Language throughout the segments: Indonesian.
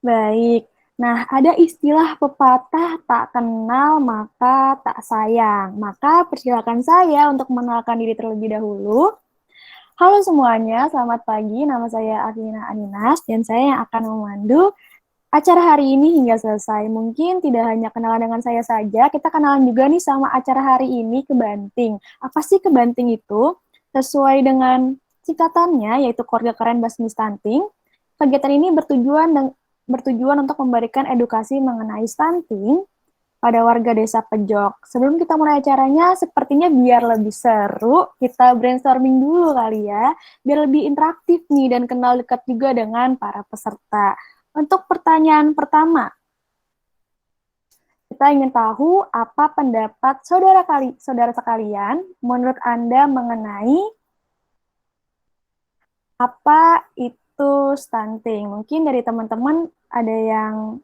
Baik. Nah, ada istilah pepatah tak kenal maka tak sayang. Maka persilakan saya untuk mengenalkan diri terlebih dahulu. Halo semuanya, selamat pagi. Nama saya Afina Aninas dan saya yang akan memandu acara hari ini hingga selesai. Mungkin tidak hanya kenalan dengan saya saja, kita kenalan juga nih sama acara hari ini, Kebanting. Apa sih Kebanting itu? Sesuai dengan singkatannya, yaitu Keluarga Keren Basmi Stunting, kegiatan ini bertujuan untuk memberikan edukasi mengenai stunting pada warga desa Pejok. Sebelum kita mulai acaranya, sepertinya biar lebih seru, kita brainstorming dulu kali ya, biar lebih interaktif nih dan kenal dekat juga dengan para peserta. Untuk pertanyaan pertama, kita ingin tahu apa pendapat saudara sekalian menurut Anda mengenai apa itu stunting. Mungkin dari teman-teman ada yang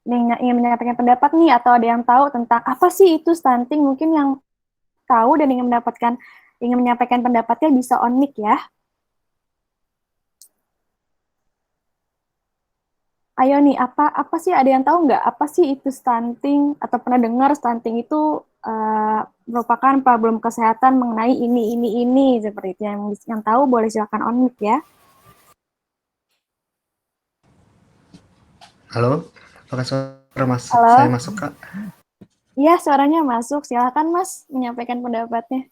ingin menyampaikan pendapat nih atau ada yang tahu tentang apa sih itu stunting. Mungkin yang tahu dan ingin menyampaikan pendapatnya bisa on mic ya. Ayo nih, apa apa sih ada yang tahu nggak apa sih itu stunting atau pernah dengar stunting itu uh, merupakan problem kesehatan mengenai ini seperti itu. Yang tahu boleh silakan on mic ya. Halo, apakah suara saya Halo, masuk, Kak? iya suaranya masuk. Silakan Mas menyampaikan pendapatnya.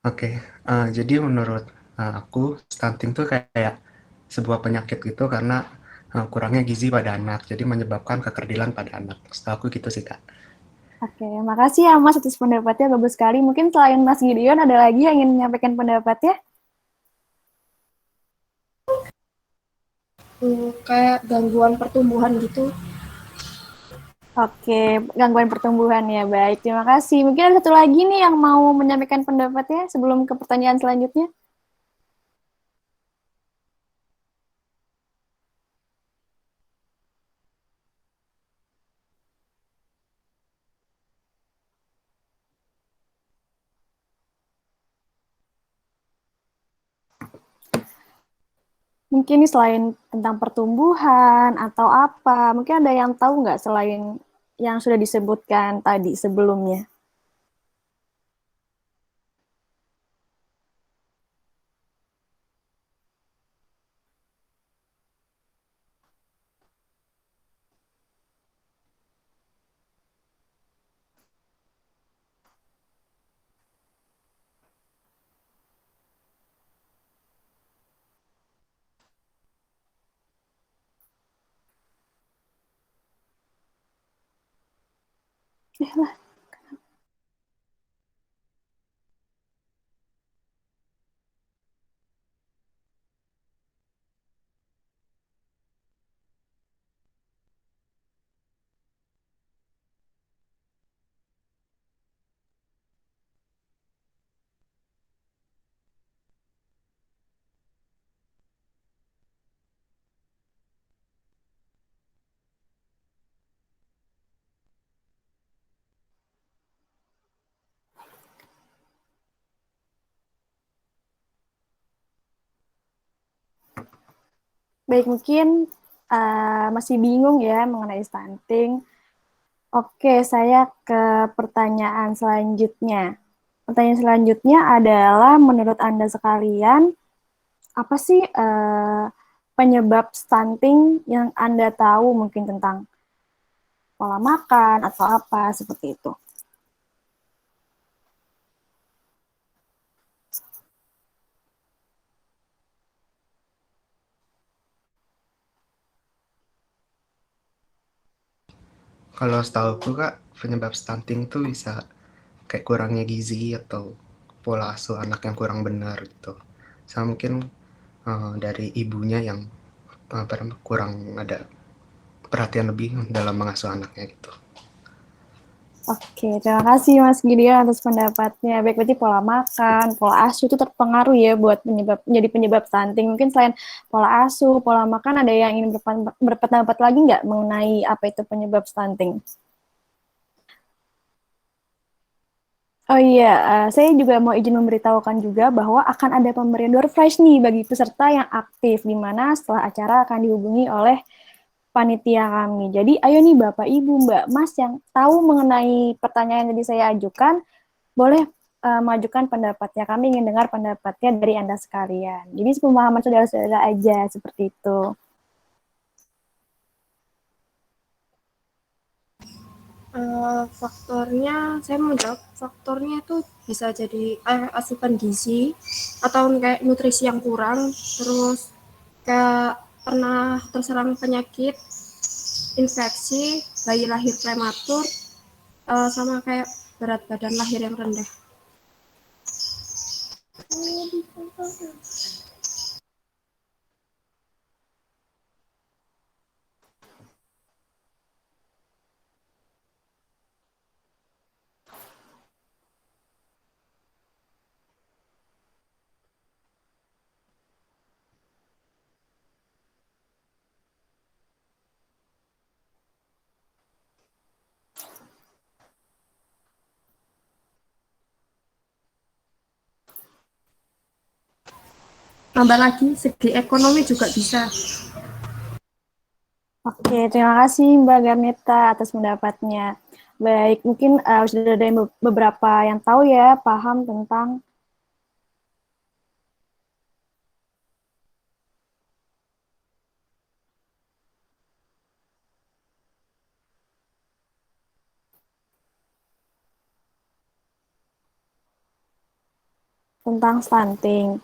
Oke, jadi menurut aku stunting tuh kayak sebuah penyakit gitu karena kurangnya gizi pada anak, jadi menyebabkan kekerdilan pada anak. Setahu aku gitu sih, Kak. Oke, makasih ya Mas atas pendapatnya bagus sekali. Mungkin selain Mas Gideon ada lagi yang ingin menyampaikan pendapatnya? Kayak gangguan pertumbuhan gitu. Oke, gangguan pertumbuhan ya. Baik, terima kasih. Mungkin ada satu lagi nih yang mau menyampaikan pendapatnya sebelum ke pertanyaan selanjutnya. Mungkin nih selain tentang pertumbuhan atau apa, mungkin ada yang tahu nggak selain yang sudah disebutkan tadi sebelumnya? Baik, mungkin masih bingung ya mengenai stunting. Oke, saya ke pertanyaan selanjutnya. Pertanyaan selanjutnya adalah, menurut Anda sekalian, apa sih penyebab stunting yang Anda tahu mungkin tentang pola makan atau apa seperti itu? Kalau setahu aku, Kak, penyebab stunting tuh bisa kayak kurangnya gizi atau pola asuh anak yang kurang benar gitu. Sama mungkin dari ibunya yang kurang ada perhatian lebih dalam mengasuh anaknya gitu. Oke, terima kasih Mas Gideon atas pendapatnya. Baik, berarti pola makan, pola asuh itu terpengaruh ya buat menjadi penyebab stunting. Mungkin selain pola asuh, pola makan, ada yang ingin berpendapat lagi nggak mengenai apa itu penyebab stunting? Oh iya, saya juga mau izin memberitahukan juga bahwa akan ada pemberian door prize nih bagi peserta yang aktif, di mana setelah acara akan dihubungi oleh panitia kami. Jadi ayo nih Bapak Ibu Mbak Mas yang tahu mengenai pertanyaan yang tadi saya ajukan, boleh mengajukan pendapatnya. Kami ingin dengar pendapatnya dari Anda sekalian. Jadi pemahaman saudara-saudara aja seperti itu. Faktornya, saya mau jawab, faktornya itu bisa jadi asupan gizi atau kayak nutrisi yang kurang, terus kayak pernah terserang penyakit, infeksi, bayi lahir prematur, sama kayak berat badan lahir yang rendah. Tambah lagi, segi ekonomi juga bisa. Oke, terima kasih Mbak Garneta atas pendapatnya. Baik, mungkin sudah ada beberapa yang tahu ya, paham tentang stunting.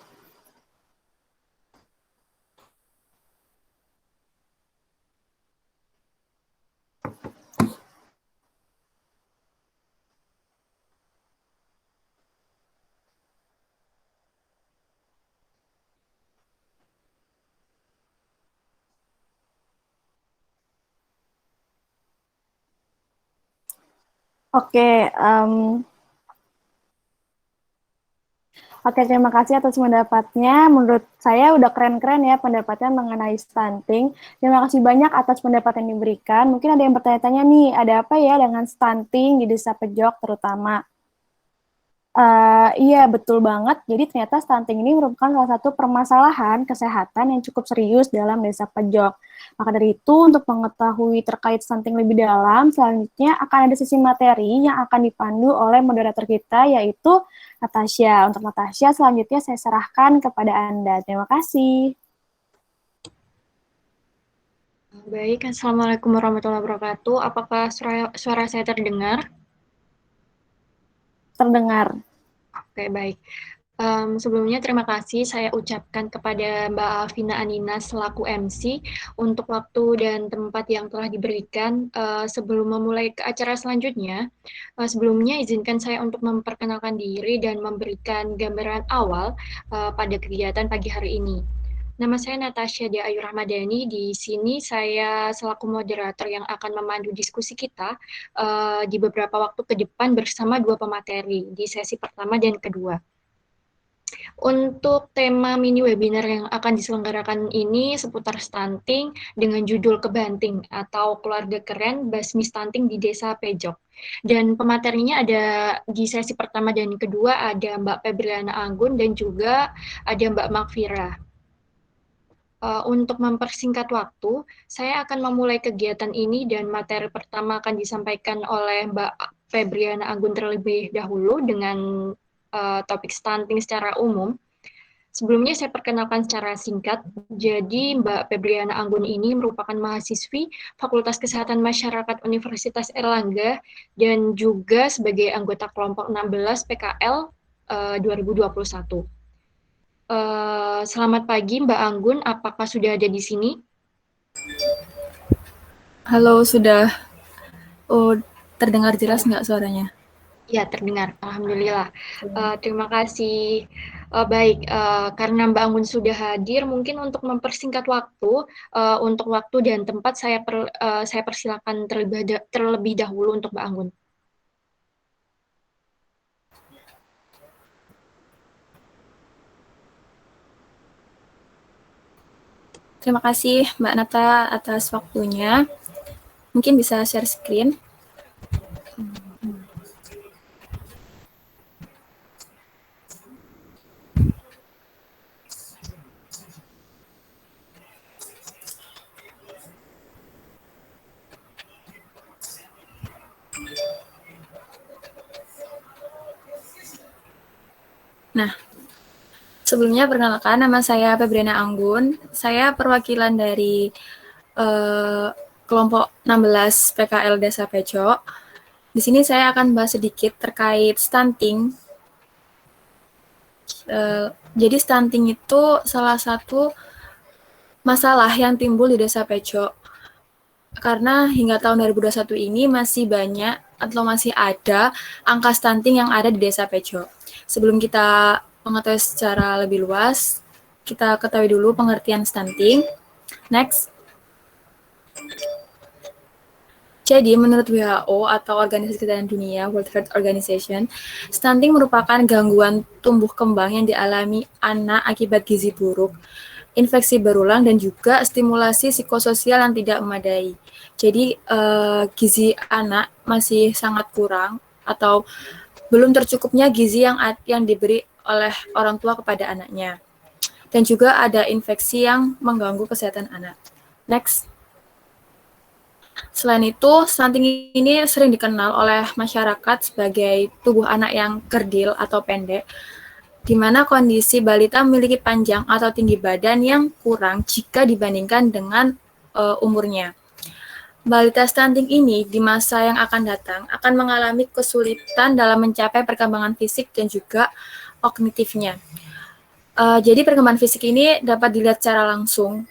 Oke, Oke, terima kasih atas pendapatnya. Menurut saya udah keren-keren ya pendapatnya mengenai stunting. Terima kasih banyak atas pendapat yang diberikan. Mungkin ada yang bertanya-tanya nih, ada apa ya dengan stunting di Desa Pejok terutama? Iya, betul banget. Jadi ternyata stunting ini merupakan salah satu permasalahan kesehatan yang cukup serius dalam Desa Pejok. Maka dari itu, untuk mengetahui terkait stunting lebih dalam, selanjutnya akan ada sesi materi yang akan dipandu oleh moderator kita, yaitu Natasha. Untuk Natasha, selanjutnya saya serahkan kepada Anda. Terima kasih. Baik, Assalamualaikum warahmatullahi wabarakatuh. Apakah suara saya terdengar? Terdengar. Oke, baik. Sebelumnya terima kasih saya ucapkan kepada Mbak Alvina Anina selaku MC untuk waktu dan tempat yang telah diberikan. Sebelum memulai ke acara selanjutnya, sebelumnya izinkan saya untuk memperkenalkan diri dan memberikan gambaran awal pada kegiatan pagi hari ini. Nama saya Natasha Dia Ayu Rahmadani. Di sini saya selaku moderator yang akan memandu diskusi kita di beberapa waktu ke depan bersama dua pemateri di sesi pertama dan kedua. Untuk tema mini webinar yang akan diselenggarakan ini seputar stunting dengan judul Kebanting atau Keluarga Keren Basmi Stunting di Desa Pejok. Dan pematerinya ada di sesi pertama dan kedua ada Mbak Febriana Anggun dan juga ada Mbak Makfira. Untuk mempersingkat waktu, saya akan memulai kegiatan ini dan materi pertama akan disampaikan oleh Mbak Febriana Anggun terlebih dahulu dengan topik stunting secara umum. Sebelumnya saya perkenalkan secara singkat. Jadi Mbak Febriana Anggun ini merupakan mahasiswi Fakultas Kesehatan Masyarakat Universitas Erlangga dan juga sebagai anggota kelompok 16 PKL 2021. Selamat pagi Mbak Anggun, apakah sudah ada di sini? Halo, sudah. Oh, terdengar jelas nggak suaranya? Ya, terdengar. Alhamdulillah. Terima kasih. Baik, karena Mbak Anggun sudah hadir, mungkin untuk mempersingkat waktu, untuk waktu dan tempat saya persilakan terlebih dahulu untuk Mbak Anggun. Terima kasih Mbak Nata atas waktunya. Mungkin bisa share screen. Nah, sebelumnya perkenalkan, nama saya Febriana Anggun. Saya perwakilan dari kelompok 16 PKL Desa Pecok. Di sini saya akan bahas sedikit terkait stunting. Jadi stunting itu salah satu masalah yang timbul di Desa Pecok. Karena hingga tahun 2021 ini masih banyak atau masih ada angka stunting yang ada di Desa Pecok. Sebelum kita mengetahui secara lebih luas, kita ketahui dulu pengertian stunting. Next. Jadi, menurut WHO atau Organisasi Kesehatan Dunia, World Health Organization, stunting merupakan gangguan tumbuh kembang yang dialami anak akibat gizi buruk, infeksi berulang, dan juga stimulasi psikososial yang tidak memadai. Jadi, gizi anak masih sangat kurang atau belum tercukupnya gizi yang diberi oleh orang tua kepada anaknya. Dan juga ada infeksi yang mengganggu kesehatan anak. Next. Selain itu, stunting ini sering dikenal oleh masyarakat sebagai tubuh anak yang kerdil atau pendek, di mana kondisi balita memiliki panjang atau tinggi badan yang kurang jika dibandingkan dengan umurnya. Balita stunting ini di masa yang akan datang akan mengalami kesulitan dalam mencapai perkembangan fisik dan juga kognitifnya. Jadi perkembangan fisik ini dapat dilihat secara langsung.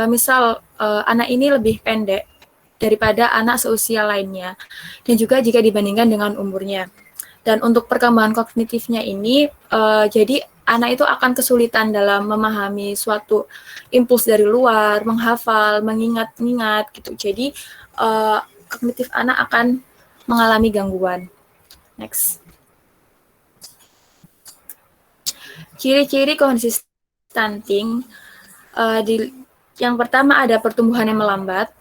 Misal anak ini lebih pendek daripada anak seusia lainnya, dan juga jika dibandingkan dengan umurnya. Dan untuk perkembangan kognitifnya ini, jadi anak itu akan kesulitan dalam memahami suatu impuls dari luar, menghafal, mengingat-ingat gitu. Jadi kognitif anak akan mengalami gangguan. Next. Ciri-ciri kondisi stunting, yang pertama ada pertumbuhan yang melambat.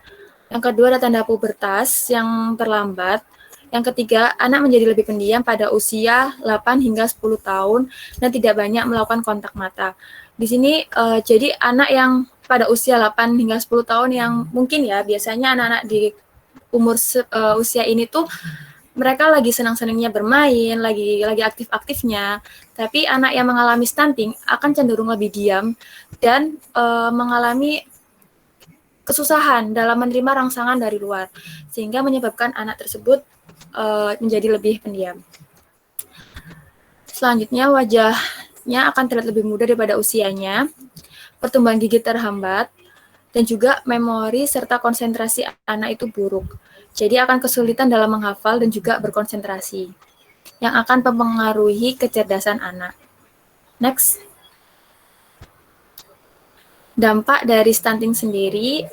Yang kedua ada tanda pubertas yang terlambat. Yang ketiga, anak menjadi lebih pendiam pada usia 8 hingga 10 tahun dan tidak banyak melakukan kontak mata. Di sini jadi anak yang pada usia 8 hingga 10 tahun yang mungkin ya biasanya anak-anak di umur usia ini tuh mereka lagi senang-senangnya bermain, lagi aktif-aktifnya. Tapi anak yang mengalami stunting akan cenderung lebih diam dan mengalami kesusahan dalam menerima rangsangan dari luar, sehingga menyebabkan anak tersebut menjadi lebih pendiam. Selanjutnya, wajahnya akan terlihat lebih muda daripada usianya, pertumbuhan gigi terhambat, dan juga memori serta konsentrasi anak itu buruk. Jadi akan kesulitan dalam menghafal dan juga berkonsentrasi, yang akan mempengaruhi kecerdasan anak. Next. Dampak dari stunting sendiri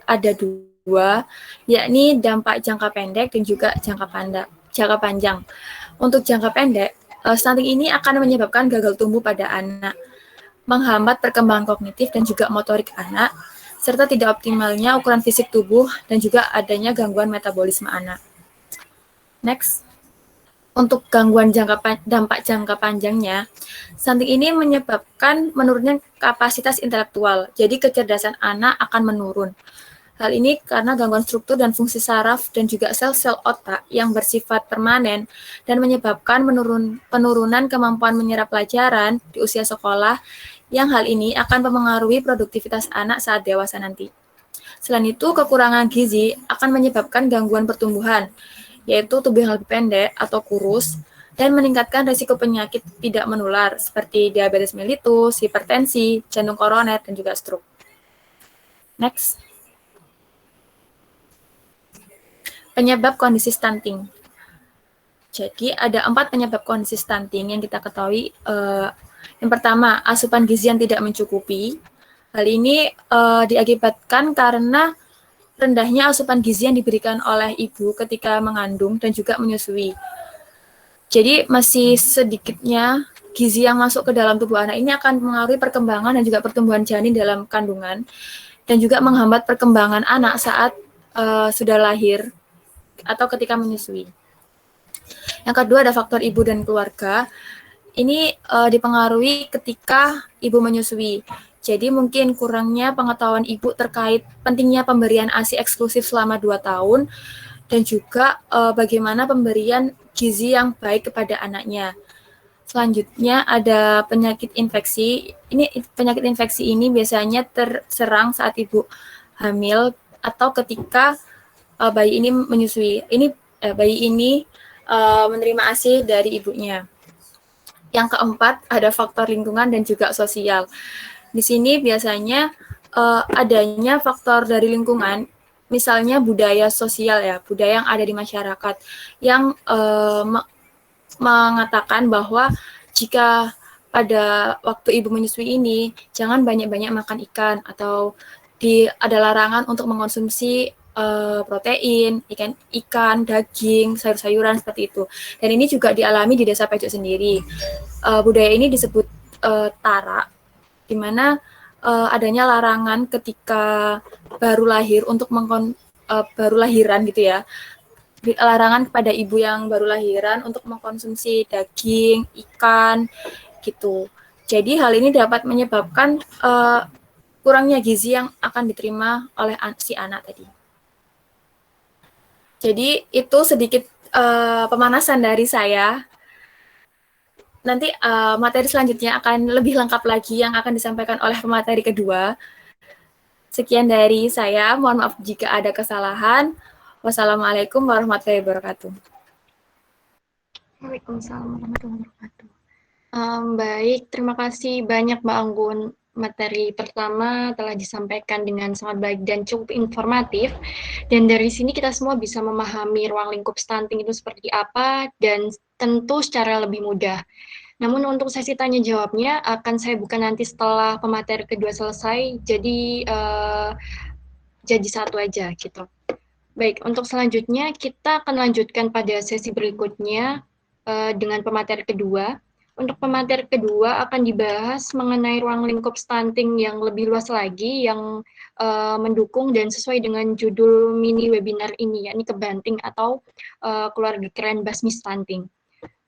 ada dua, yakni dampak jangka pendek dan juga jangka panjang. Untuk jangka pendek, stunting ini akan menyebabkan gagal tumbuh pada anak, menghambat perkembangan kognitif dan juga motorik anak, serta tidak optimalnya ukuran fisik tubuh dan juga adanya gangguan metabolisme anak. Next. Untuk gangguan dampak jangka panjangnya, stunting ini menyebabkan menurunnya kapasitas intelektual, jadi kecerdasan anak akan menurun. Hal ini karena gangguan struktur dan fungsi saraf dan juga sel-sel otak yang bersifat permanen dan menyebabkan penurunan kemampuan menyerap pelajaran di usia sekolah, yang hal ini akan mempengaruhi produktivitas anak saat dewasa nanti. Selain itu, kekurangan gizi akan menyebabkan gangguan pertumbuhan, yaitu tubuh yang lebih pendek atau kurus, dan meningkatkan risiko penyakit tidak menular seperti diabetes mellitus, hipertensi, jantung koroner, dan juga stroke. Next. Penyebab kondisi stunting. Jadi ada 4 penyebab kondisi stunting yang kita ketahui. Yang pertama, asupan gizi yang tidak mencukupi. Hal ini diakibatkan karena rendahnya asupan gizi yang diberikan oleh ibu ketika mengandung dan juga menyusui. Jadi masih sedikitnya gizi yang masuk ke dalam tubuh anak ini akan mengaruhi perkembangan dan juga pertumbuhan janin dalam kandungan dan juga menghambat perkembangan anak saat sudah lahir atau ketika menyusui. Yang kedua ada faktor ibu dan keluarga. Ini dipengaruhi ketika ibu menyusui. Jadi mungkin kurangnya pengetahuan ibu terkait pentingnya pemberian ASI eksklusif selama 2 tahun dan juga bagaimana pemberian gizi yang baik kepada anaknya. Selanjutnya ada penyakit infeksi. Penyakit infeksi ini biasanya terserang saat ibu hamil atau ketika bayi ini menyusui. Bayi ini menerima ASI dari ibunya. Yang keempat ada faktor lingkungan dan juga sosial. Di sini biasanya adanya faktor dari lingkungan, misalnya budaya sosial ya, budaya yang ada di masyarakat yang mengatakan bahwa jika pada waktu ibu menyusui ini jangan banyak-banyak makan ikan atau ada larangan untuk mengkonsumsi protein, ikan, daging, sayur-sayuran seperti itu. Dan ini juga dialami di Desa Pejok sendiri. Budaya ini disebut tara, di mana adanya larangan ketika baru lahir untuk baru lahiran gitu ya. Larangan kepada ibu yang baru lahiran untuk mengkonsumsi daging, ikan, gitu. Jadi hal ini dapat menyebabkan kurangnya gizi yang akan diterima oleh si anak tadi. Jadi itu sedikit pemanasan dari saya. Nanti materi selanjutnya akan lebih lengkap lagi yang akan disampaikan oleh pemateri kedua. Sekian dari saya, mohon maaf jika ada kesalahan. Wassalamualaikum warahmatullahi wabarakatuh. Waalaikumsalam warahmatullahi wabarakatuh. Baik, terima kasih banyak Mbak Anggun. Materi pertama telah disampaikan dengan sangat baik dan cukup informatif. Dan dari sini kita semua bisa memahami ruang lingkup stunting itu seperti apa dan tentu secara lebih mudah. Namun untuk sesi tanya jawabnya akan saya buka nanti setelah pemateri kedua selesai. Jadi satu aja gitu. Baik, untuk selanjutnya kita akan lanjutkan pada sesi berikutnya dengan pemateri kedua. Untuk pemateri kedua akan dibahas mengenai ruang lingkup stunting yang lebih luas lagi, yang mendukung dan sesuai dengan judul mini webinar ini, yakni kebanting atau keluarga keren basmi stunting.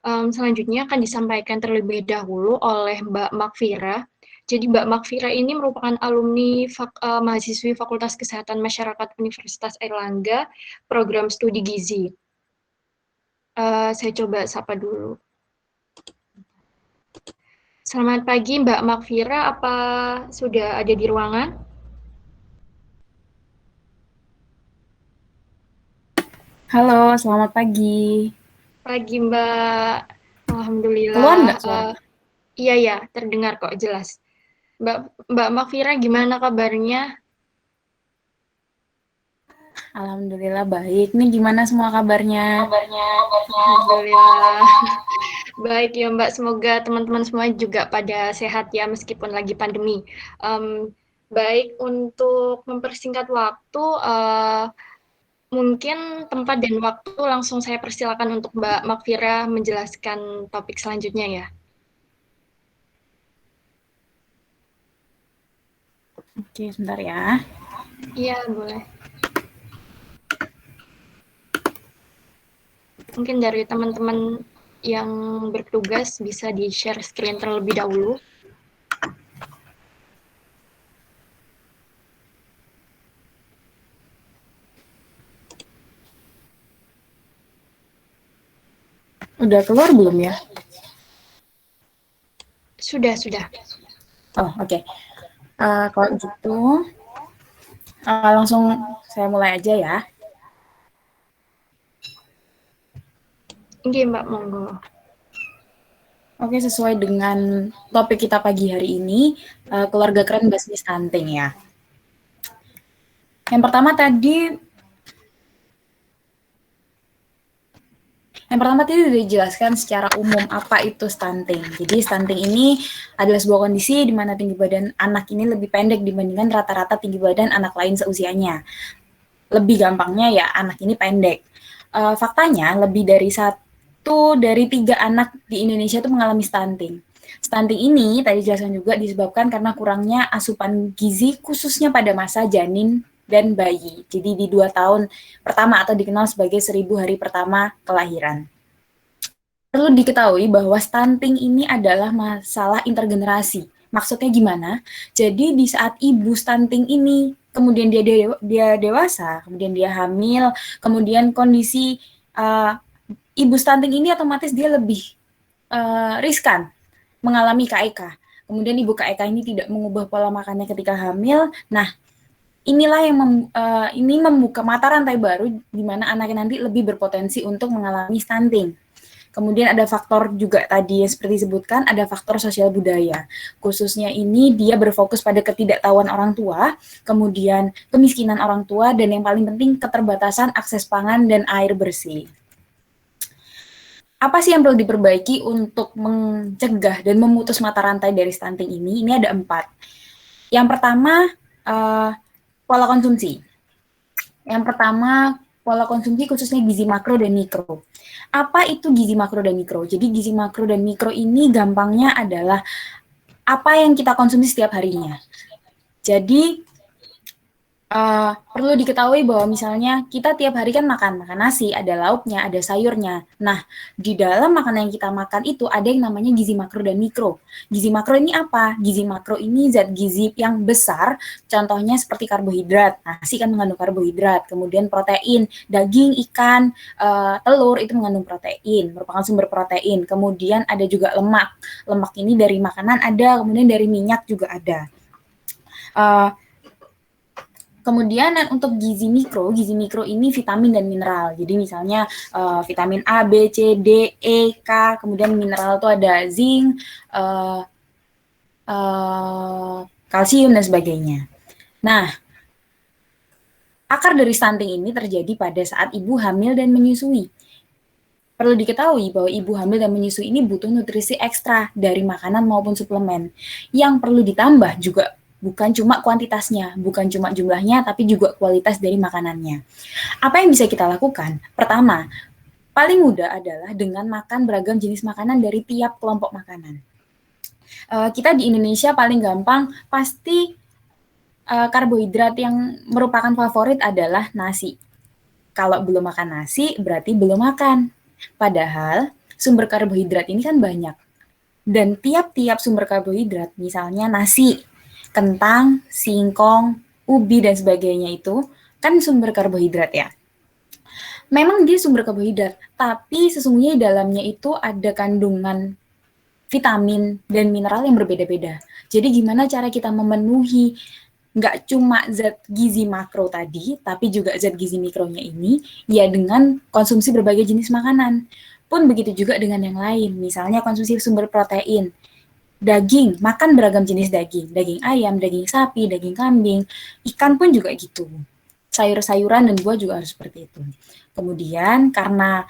Selanjutnya akan disampaikan terlebih dahulu oleh Mbak Makfira. Jadi Mbak Makfira ini merupakan alumni mahasiswi Fakultas Kesehatan Masyarakat Universitas Airlangga, program studi gizi. Saya coba sapa dulu. Selamat pagi Mbak Makfira, apa sudah ada di ruangan? Halo, selamat pagi. Pagi Mbak, alhamdulillah. Keluar nggak suara? Iya, terdengar kok jelas. Mbak Makfira gimana kabarnya? Alhamdulillah baik. Nih gimana semua kabarnya? Alhamdulillah. Baik ya Mbak, semoga teman-teman semua juga pada sehat ya meskipun lagi pandemi. Baik, untuk mempersingkat waktu, mungkin tempat dan waktu langsung saya persilakan untuk Mbak Makfira menjelaskan topik selanjutnya ya. Oke, sebentar ya. Iya, boleh. Mungkin dari teman-teman yang bertugas bisa di-share screen terlebih dahulu. Udah keluar belum ya? Sudah. Oh, oke. Kalau gitu, langsung saya mulai aja ya. Oke, Mbak, monggo. Oke, sesuai dengan topik kita pagi hari ini, keluarga keren basmi stunting ya. Yang pertama tadi dijelaskan secara umum apa itu stunting. Jadi stunting ini adalah sebuah kondisi di mana tinggi badan anak ini lebih pendek dibandingkan rata-rata tinggi badan anak lain seusianya. Lebih gampangnya ya anak ini pendek. Faktanya lebih dari 1 dari 3 anak di Indonesia itu mengalami stunting. Stunting ini tadi dijelaskan juga disebabkan karena kurangnya asupan gizi khususnya pada masa janin dan bayi. Jadi di 2 tahun pertama atau dikenal sebagai 1000 hari pertama kelahiran. Perlu diketahui bahwa stunting ini adalah masalah intergenerasi. Maksudnya gimana? Jadi di saat ibu stunting ini, kemudian dia dewasa, kemudian dia hamil, kemudian kondisi ibu stunting ini otomatis dia lebih riskan mengalami KEK. Kemudian ibu KEK ini tidak mengubah pola makannya ketika hamil. Nah, inilah yang ini membuka mata rantai baru di mana anaknya nanti lebih berpotensi untuk mengalami stunting. Kemudian ada faktor juga tadi yang seperti disebutkan, ada faktor sosial budaya. Khususnya ini dia berfokus pada ketidaktahuan orang tua, kemudian kemiskinan orang tua, dan yang paling penting keterbatasan akses pangan dan air bersih. Apa sih yang perlu diperbaiki untuk mencegah dan memutus mata rantai dari stunting ini? Ini ada 4. Yang pertama, pola konsumsi. Yang pertama, pola konsumsi khususnya gizi makro dan mikro. Apa itu gizi makro dan mikro? Jadi gizi makro dan mikro ini gampangnya adalah apa yang kita konsumsi setiap harinya. Jadi perlu diketahui bahwa misalnya kita tiap hari kan makan nasi, ada lauknya, ada sayurnya. Nah, di dalam makanan yang kita makan itu ada yang namanya gizi makro dan mikro. Gizi makro ini apa? Gizi makro ini zat gizi yang besar, contohnya seperti karbohidrat. Nasi kan mengandung karbohidrat, kemudian protein, daging, ikan, telur itu mengandung protein, merupakan sumber protein. Kemudian ada juga lemak. Lemak ini dari makanan ada, kemudian dari minyak juga ada. Kemudian untuk gizi mikro ini vitamin dan mineral. Jadi misalnya vitamin A, B, C, D, E, K, kemudian mineral itu ada zinc, kalsium, dan sebagainya. Nah, akar dari stunting ini terjadi pada saat ibu hamil dan menyusui. Perlu diketahui bahwa ibu hamil dan menyusui ini butuh nutrisi ekstra dari makanan maupun suplemen. Yang perlu ditambah juga bukan cuma kuantitasnya, bukan cuma jumlahnya, tapi juga kualitas dari makanannya. Apa yang bisa kita lakukan? Pertama, paling mudah adalah dengan makan beragam jenis makanan dari tiap kelompok makanan. Kita di Indonesia paling gampang pasti karbohidrat yang merupakan favorit adalah nasi. Kalau belum makan nasi, berarti belum makan. Padahal sumber karbohidrat ini kan banyak. Dan tiap-tiap sumber karbohidrat, misalnya nasi, kentang, singkong, ubi, dan sebagainya itu kan sumber karbohidrat ya. Memang dia sumber karbohidrat, tapi sesungguhnya di dalamnya itu ada kandungan vitamin dan mineral yang berbeda-beda. Jadi gimana cara kita memenuhi nggak cuma zat gizi makro tadi, tapi juga zat gizi mikronya ini, ya dengan konsumsi berbagai jenis makanan. Pun begitu juga dengan yang lain, misalnya konsumsi sumber protein. Daging, makan beragam jenis daging ayam, daging sapi, daging kambing, ikan pun juga gitu. Sayur-sayuran dan buah juga harus seperti itu. Kemudian karena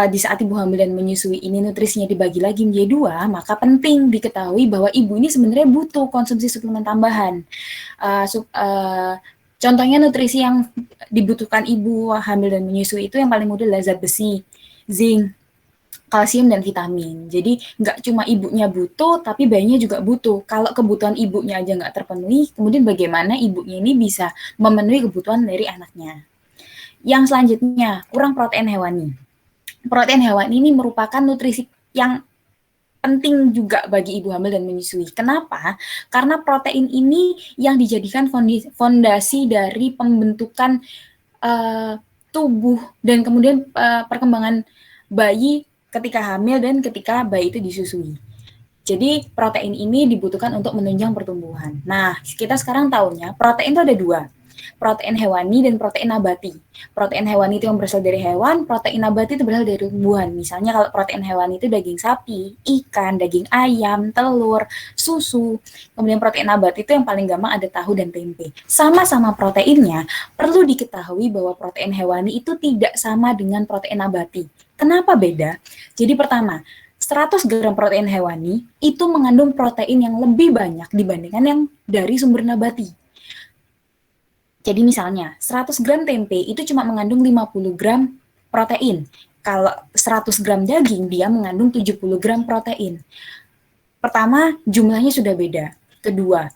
di saat ibu hamil dan menyusui ini nutrisinya dibagi lagi menjadi 2, maka penting diketahui bahwa ibu ini sebenarnya butuh konsumsi suplemen tambahan. Contohnya nutrisi yang dibutuhkan ibu hamil dan menyusui itu yang paling mudah adalah zat besi, zinc, kalsium, dan vitamin. Jadi nggak cuma ibunya butuh, tapi bayinya juga butuh. Kalau kebutuhan ibunya aja nggak terpenuhi, kemudian bagaimana ibunya ini bisa memenuhi kebutuhan dari anaknya. Yang selanjutnya, kurang protein hewani. Protein hewani ini merupakan nutrisi yang penting juga bagi ibu hamil dan menyusui. Kenapa? Karena protein ini yang dijadikan fondasi dari pembentukan tubuh dan kemudian perkembangan bayi ketika hamil dan ketika bayi itu disusui. Jadi protein ini dibutuhkan untuk menunjang pertumbuhan. Nah, kita sekarang tahunya protein itu ada 2. Protein hewani dan protein nabati. Protein hewani itu yang berasal dari hewan, protein nabati itu berasal dari tumbuhan. Misalnya kalau protein hewani itu daging sapi, ikan, daging ayam, telur, susu. Kemudian protein nabati itu yang paling gampang ada tahu dan tempe. Sama-sama proteinnya, perlu diketahui bahwa protein hewani itu tidak sama dengan protein nabati. Kenapa beda? Jadi pertama, 100 gram protein hewani itu mengandung protein yang lebih banyak dibandingkan yang dari sumber nabati. Jadi misalnya 100 gram tempe itu cuma mengandung 50 gram protein. Kalau 100 gram daging dia mengandung 70 gram protein. Pertama, jumlahnya sudah beda. Kedua,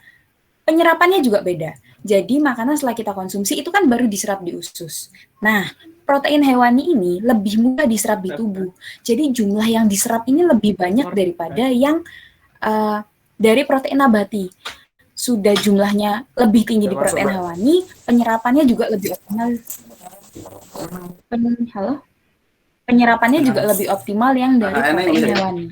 penyerapannya juga beda. Jadi makanan setelah kita konsumsi itu kan baru diserap di usus. Nah, protein hewani ini lebih mudah diserap di tubuh. Jadi jumlah yang diserap ini lebih banyak daripada yang dari protein nabati. Sudah jumlahnya lebih tinggi di protein hewani, penyerapannya juga lebih optimal. penyerapannya juga lebih optimal yang dari protein hewani.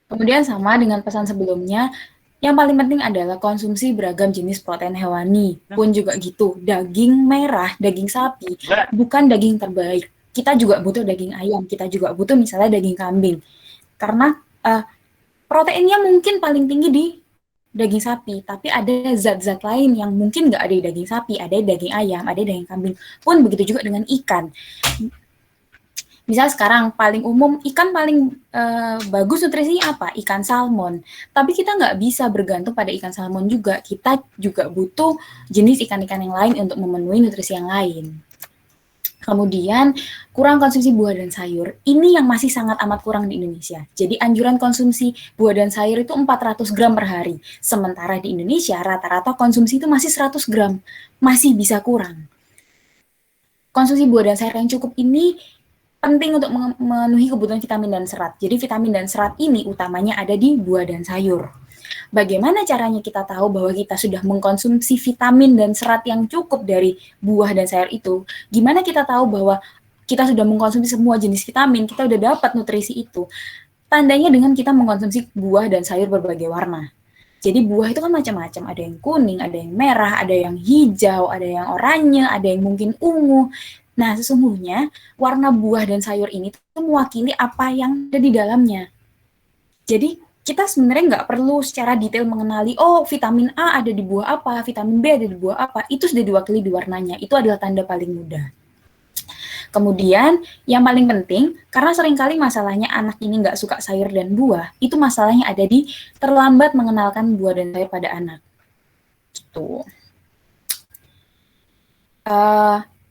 Kemudian sama dengan pesan sebelumnya, yang paling penting adalah konsumsi beragam jenis protein hewani. Pun juga gitu, daging merah, daging sapi, bukan daging terbaik. Kita juga butuh daging ayam, kita juga butuh misalnya daging kambing. Karena proteinnya mungkin paling tinggi di daging sapi, tapi ada zat-zat lain yang mungkin nggak ada di daging sapi, ada di daging ayam, ada di daging kambing. Pun begitu juga dengan ikan. Misal sekarang paling umum ikan paling bagus nutrisinya apa? Ikan salmon. Tapi kita nggak bisa bergantung pada ikan salmon juga. Kita juga butuh jenis ikan-ikan yang lain untuk memenuhi nutrisi yang lain. Kemudian kurang konsumsi buah dan sayur. Ini yang masih sangat amat kurang di Indonesia. Jadi anjuran konsumsi buah dan sayur itu 400 gram per hari. Sementara di Indonesia rata-rata konsumsi itu masih 100 gram. Masih bisa kurang. Konsumsi buah dan sayur yang cukup ini penting untuk memenuhi kebutuhan vitamin dan serat. Jadi vitamin dan serat ini utamanya ada di buah dan sayur. Bagaimana caranya kita tahu bahwa kita sudah mengkonsumsi vitamin dan serat yang cukup dari buah dan sayur itu? Gimana kita tahu bahwa kita sudah mengkonsumsi semua jenis vitamin, kita sudah dapat nutrisi itu? Tandanya dengan kita mengkonsumsi buah dan sayur berbagai warna. Jadi buah itu kan macam-macam, ada yang kuning, ada yang merah, ada yang hijau, ada yang oranye, ada yang mungkin ungu. Nah, sesungguhnya warna buah dan sayur ini tuh mewakili apa yang ada di dalamnya. Jadi, kita sebenarnya nggak perlu secara detail mengenali, oh vitamin A ada di buah apa, vitamin B ada di buah apa, itu sudah diwakili di warnanya, itu adalah tanda paling mudah. Kemudian, yang paling penting, karena seringkali masalahnya anak ini nggak suka sayur dan buah, itu masalahnya ada di terlambat mengenalkan buah dan sayur pada anak. Gitu.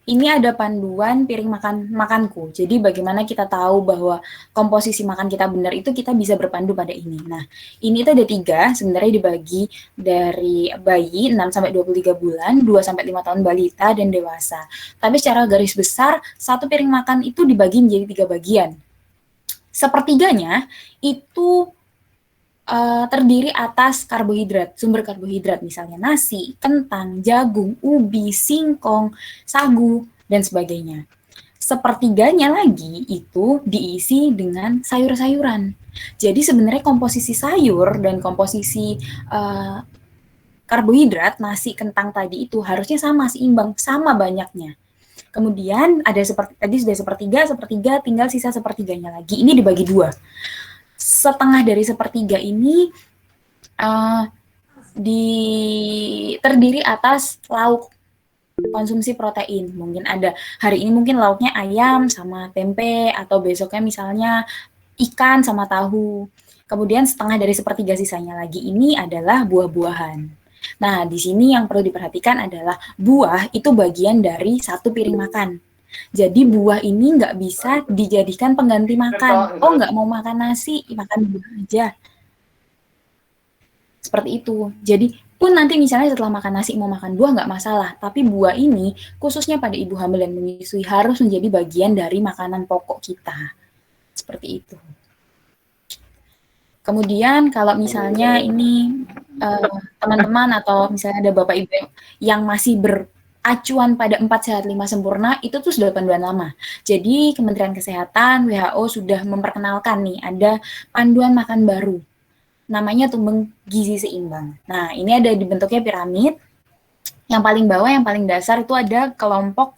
Ini ada panduan piring makanku. Jadi bagaimana kita tahu bahwa komposisi makan kita benar itu kita bisa berpandu pada ini. Nah, ini itu ada 3, sebenarnya dibagi dari bayi 6-23 bulan, 2-5 tahun balita, dan dewasa. Tapi secara garis besar, satu piring makan itu dibagi menjadi 3 bagian. Sepertiganya itu terdiri atas karbohidrat, sumber karbohidrat misalnya nasi, kentang, jagung, ubi, singkong, sagu, dan sebagainya. Sepertiganya lagi itu diisi dengan sayur-sayuran. Jadi sebenarnya komposisi sayur dan komposisi karbohidrat, nasi, kentang tadi itu harusnya sama, seimbang, sama banyaknya. Kemudian ada tadi sudah sepertiga, tinggal sisa sepertiganya lagi. Ini dibagi 2. Setengah dari sepertiga ini terdiri atas lauk konsumsi protein. Mungkin ada hari ini mungkin lauknya ayam sama tempe, atau besoknya misalnya ikan sama tahu. Kemudian setengah dari sepertiga sisanya lagi ini adalah buah-buahan. Nah, di sini yang perlu diperhatikan adalah buah itu bagian dari satu piring makan. Jadi buah ini nggak bisa dijadikan pengganti makan. Oh, nggak mau makan nasi, makan buah aja. Seperti itu. Jadi pun nanti misalnya setelah makan nasi mau makan buah nggak masalah. Tapi buah ini khususnya pada ibu hamil dan menyusui harus menjadi bagian dari makanan pokok kita. Seperti itu. Kemudian kalau misalnya ini teman-teman atau misalnya ada bapak ibu yang masih acuan pada 4 sehat 5 sempurna itu tuh sudah panduan lama. Jadi Kementerian Kesehatan, WHO sudah memperkenalkan nih ada panduan makan baru. Namanya tumbang gizi seimbang. Nah, ini ada di bentuknya piramid. Yang paling bawah, yang paling dasar itu ada kelompok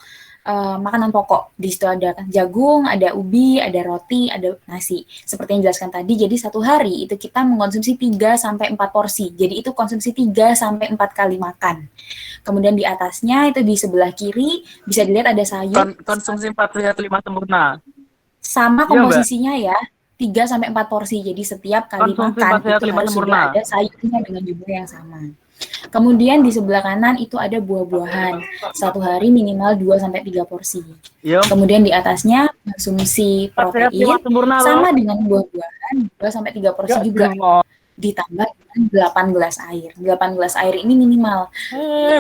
makanan pokok. Di situ ada jagung, ada ubi, ada roti, ada nasi. Seperti yang dijelaskan tadi, jadi satu hari itu kita mengkonsumsi 3-4 porsi. Jadi itu konsumsi 3-4 kali makan. Kemudian di atasnya itu di sebelah kiri bisa dilihat ada sayur. Konsumsi 4 sehat 5 sempurna. Sama komposisinya ya, 3-4 porsi. Jadi setiap kali konsumsi makan 4 sehat itu 5 harus sempurna. ada sayurnya dengan jumlah yang sama. Kemudian di sebelah kanan itu ada buah-buahan. Satu hari minimal 2-3 porsi. Yo. Kemudian di atasnya konsumsi protein sama dengan buah-buahan 2-3 porsi juga. Ditambah dengan 8 gelas air. 8 gelas air ini minimal.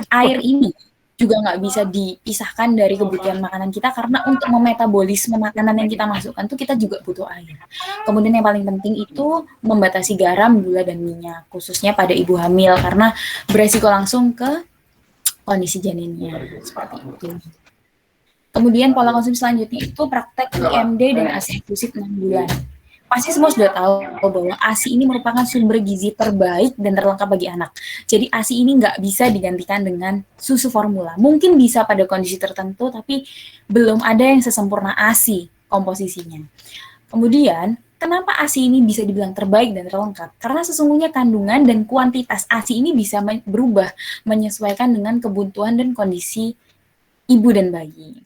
Air ini juga nggak bisa dipisahkan dari kebutuhan makanan kita, karena untuk memetabolisme makanan yang kita masukkan tuh kita juga butuh air. Kemudian yang paling penting itu membatasi garam, gula, dan minyak, khususnya pada ibu hamil, karena beresiko langsung ke kondisi janinnya, seperti itu. Kemudian pola konsumsi selanjutnya itu praktek IMD dan ASI eksklusif 6 bulan. Pasti semua sudah tahu bahwa ASI ini merupakan sumber gizi terbaik dan terlengkap bagi anak. Jadi ASI ini nggak bisa digantikan dengan susu formula. Mungkin bisa pada kondisi tertentu, tapi belum ada yang sesempurna ASI komposisinya. Kemudian, kenapa ASI ini bisa dibilang terbaik dan terlengkap? Karena sesungguhnya kandungan dan kuantitas ASI ini bisa berubah menyesuaikan dengan kebutuhan dan kondisi ibu dan bayi.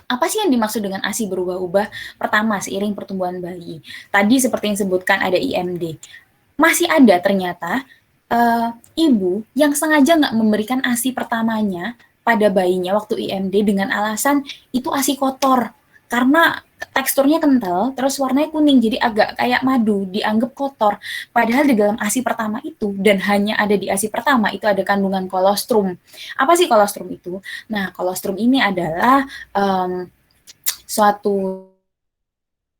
Apa sih yang dimaksud dengan ASI berubah-ubah? Pertama, seiring pertumbuhan bayi. Tadi seperti yang disebutkan ada IMD. Masih ada ternyata ibu yang sengaja nggak memberikan ASI pertamanya pada bayinya waktu IMD dengan alasan itu ASI kotor. Karena teksturnya kental, terus warnanya kuning, jadi agak kayak madu, dianggap kotor. Padahal di dalam ASI pertama itu, dan hanya ada di ASI pertama, itu ada kandungan kolostrum. Apa sih kolostrum itu? Nah, kolostrum ini adalah suatu,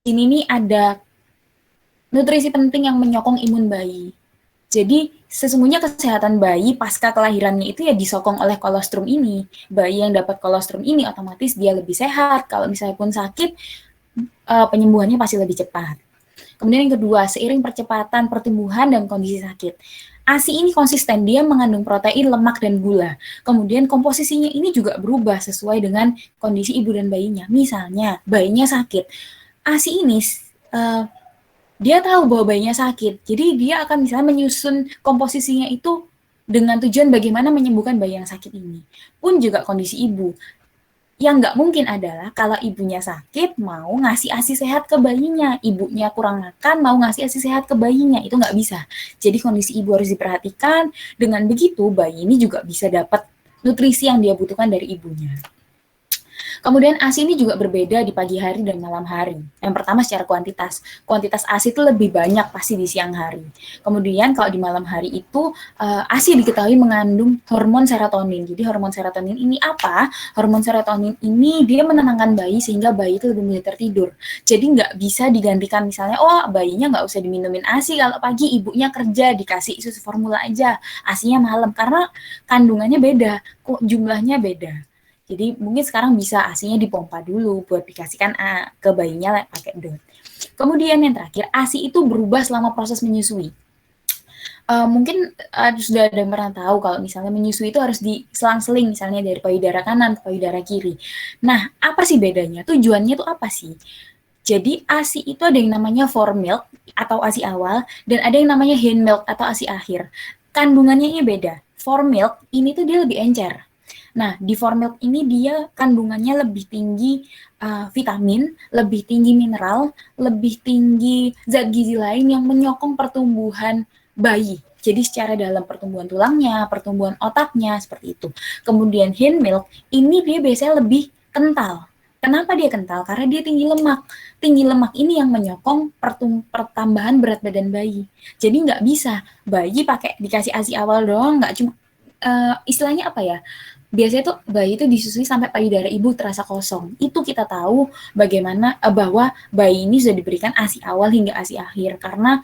ini ada nutrisi penting yang menyokong imun bayi. Jadi, sesungguhnya kesehatan bayi pasca kelahirannya itu ya disokong oleh kolostrum ini. Bayi yang dapat kolostrum ini otomatis dia lebih sehat. Kalau misalnya pun sakit, penyembuhannya pasti lebih cepat. Kemudian yang kedua, seiring percepatan pertumbuhan dan kondisi sakit. ASI ini konsisten, dia mengandung protein, lemak, dan gula. Kemudian komposisinya ini juga berubah sesuai dengan kondisi ibu dan bayinya. Misalnya, bayinya sakit. ASI ini dia tahu bahwa bayinya sakit, jadi dia akan misalnya menyusun komposisinya itu dengan tujuan bagaimana menyembuhkan bayi yang sakit ini. Pun juga kondisi ibu. Yang nggak mungkin adalah kalau ibunya sakit, mau ngasih ASI sehat ke bayinya. Ibunya kurang makan, mau ngasih ASI sehat ke bayinya. Itu nggak bisa. Jadi kondisi ibu harus diperhatikan. Dengan begitu, bayi ini juga bisa dapat nutrisi yang dia butuhkan dari ibunya. Kemudian ASI ini juga berbeda di pagi hari dan malam hari. Yang pertama secara kuantitas. Kuantitas ASI itu lebih banyak pasti di siang hari. Kemudian kalau di malam hari itu ASI diketahui mengandung hormon serotonin. Jadi hormon serotonin ini apa? Hormon serotonin ini dia menenangkan bayi sehingga bayi itu lebih mudah tertidur. Jadi nggak bisa digantikan misalnya, oh bayinya nggak usah diminumin ASI kalau pagi ibunya kerja dikasih susu formula aja. ASInya malam karena kandungannya beda, jumlahnya beda. Jadi mungkin sekarang bisa ASI-nya dipompa dulu buat dikasihkan ke bayinya pakai DOT. Kemudian yang terakhir, ASI itu berubah selama proses menyusui. Mungkin sudah ada yang pernah tahu kalau misalnya menyusui itu harus diselang-seling misalnya dari payudara kanan ke payudara kiri. Nah, apa sih bedanya? Tujuannya itu apa sih? Jadi ASI itu ada yang namanya fore milk atau ASI awal dan ada yang namanya hind milk atau ASI akhir. Kandungannya ini beda. Fore milk ini tuh dia lebih encer. Nah, di fore milk ini dia kandungannya lebih tinggi vitamin, lebih tinggi mineral, lebih tinggi zat gizi lain yang menyokong pertumbuhan bayi. Jadi secara dalam pertumbuhan tulangnya, pertumbuhan otaknya, seperti itu. Kemudian hind milk, ini dia biasanya lebih kental. Kenapa dia kental? Karena dia tinggi lemak. Tinggi lemak ini yang menyokong pertambahan berat badan bayi. Jadi nggak bisa bayi pakai dikasih ASI awal doang, nggak cuma istilahnya apa ya? Biasanya tuh bayi itu disusui sampai payudara ibu terasa kosong. Itu kita tahu bagaimana bahwa bayi ini sudah diberikan ASI awal hingga ASI akhir karena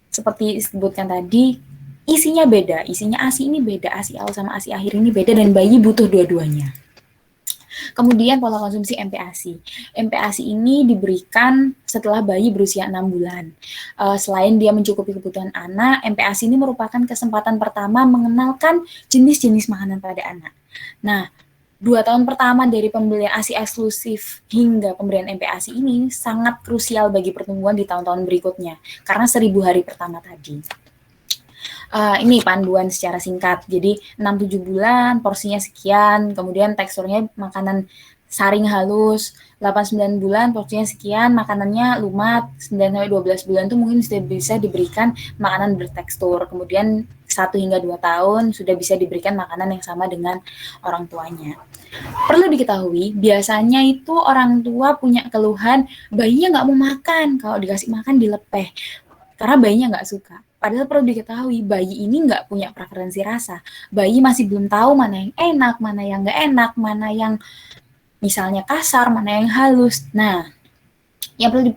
seperti disebutkan tadi isinya beda. Isinya ASI ini beda, ASI awal sama ASI akhir ini beda dan bayi butuh dua-duanya. Kemudian pola konsumsi MPASI. MPASI ini diberikan setelah bayi berusia 6 bulan. Selain dia mencukupi kebutuhan anak, MPASI ini merupakan kesempatan pertama mengenalkan jenis-jenis makanan pada anak. Nah, 2 tahun pertama dari pemberian ASI eksklusif hingga pemberian MPASI ini sangat krusial bagi pertumbuhan di tahun-tahun berikutnya, karena 1000 hari pertama tadi. Ini panduan secara singkat. Jadi 6-7 bulan porsinya sekian, kemudian teksturnya makanan saring halus. 8-9 bulan porsinya sekian, makanannya lumat. 9-12 bulan itu mungkin sudah bisa diberikan makanan bertekstur. Kemudian 1 hingga 2 tahun sudah bisa diberikan makanan yang sama dengan orang tuanya. Perlu diketahui, biasanya itu orang tua punya keluhan bayinya nggak mau makan, kalau dikasih makan dilepeh karena bayinya nggak suka. Padahal perlu diketahui, bayi ini nggak punya preferensi rasa. Bayi masih belum tahu mana yang enak, mana yang nggak enak, mana yang misalnya kasar, mana yang halus. Nah,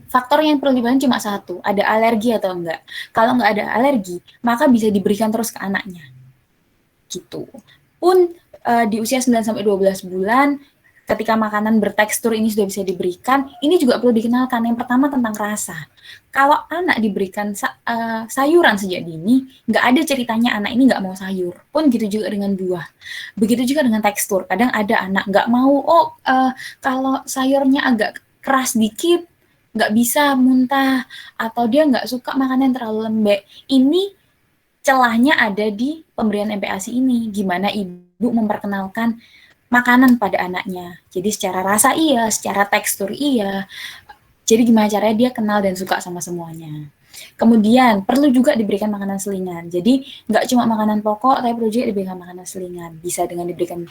faktor yang perlu diperhatikan cuma satu, ada alergi atau enggak. Kalau nggak ada alergi, maka bisa diberikan terus ke anaknya. Gitu. Pun di usia 9-12 bulan, ketika makanan bertekstur ini sudah bisa diberikan, ini juga perlu dikenalkan. Yang pertama tentang rasa. Kalau anak diberikan sayuran sejak dini, nggak ada ceritanya anak ini nggak mau sayur. Pun gitu juga dengan buah. Begitu juga dengan tekstur. Kadang ada anak nggak mau, kalau sayurnya agak keras dikit, nggak bisa muntah, atau dia nggak suka makanan yang terlalu lembek. Ini celahnya ada di pemberian MPASI ini. Gimana ibu memperkenalkan makanan pada anaknya. Jadi secara rasa iya, secara tekstur iya. Jadi gimana caranya dia kenal dan suka sama semuanya. Kemudian perlu juga diberikan makanan selingan. Jadi nggak cuma makanan pokok, tapi perlu juga diberikan makanan selingan. Bisa dengan diberikan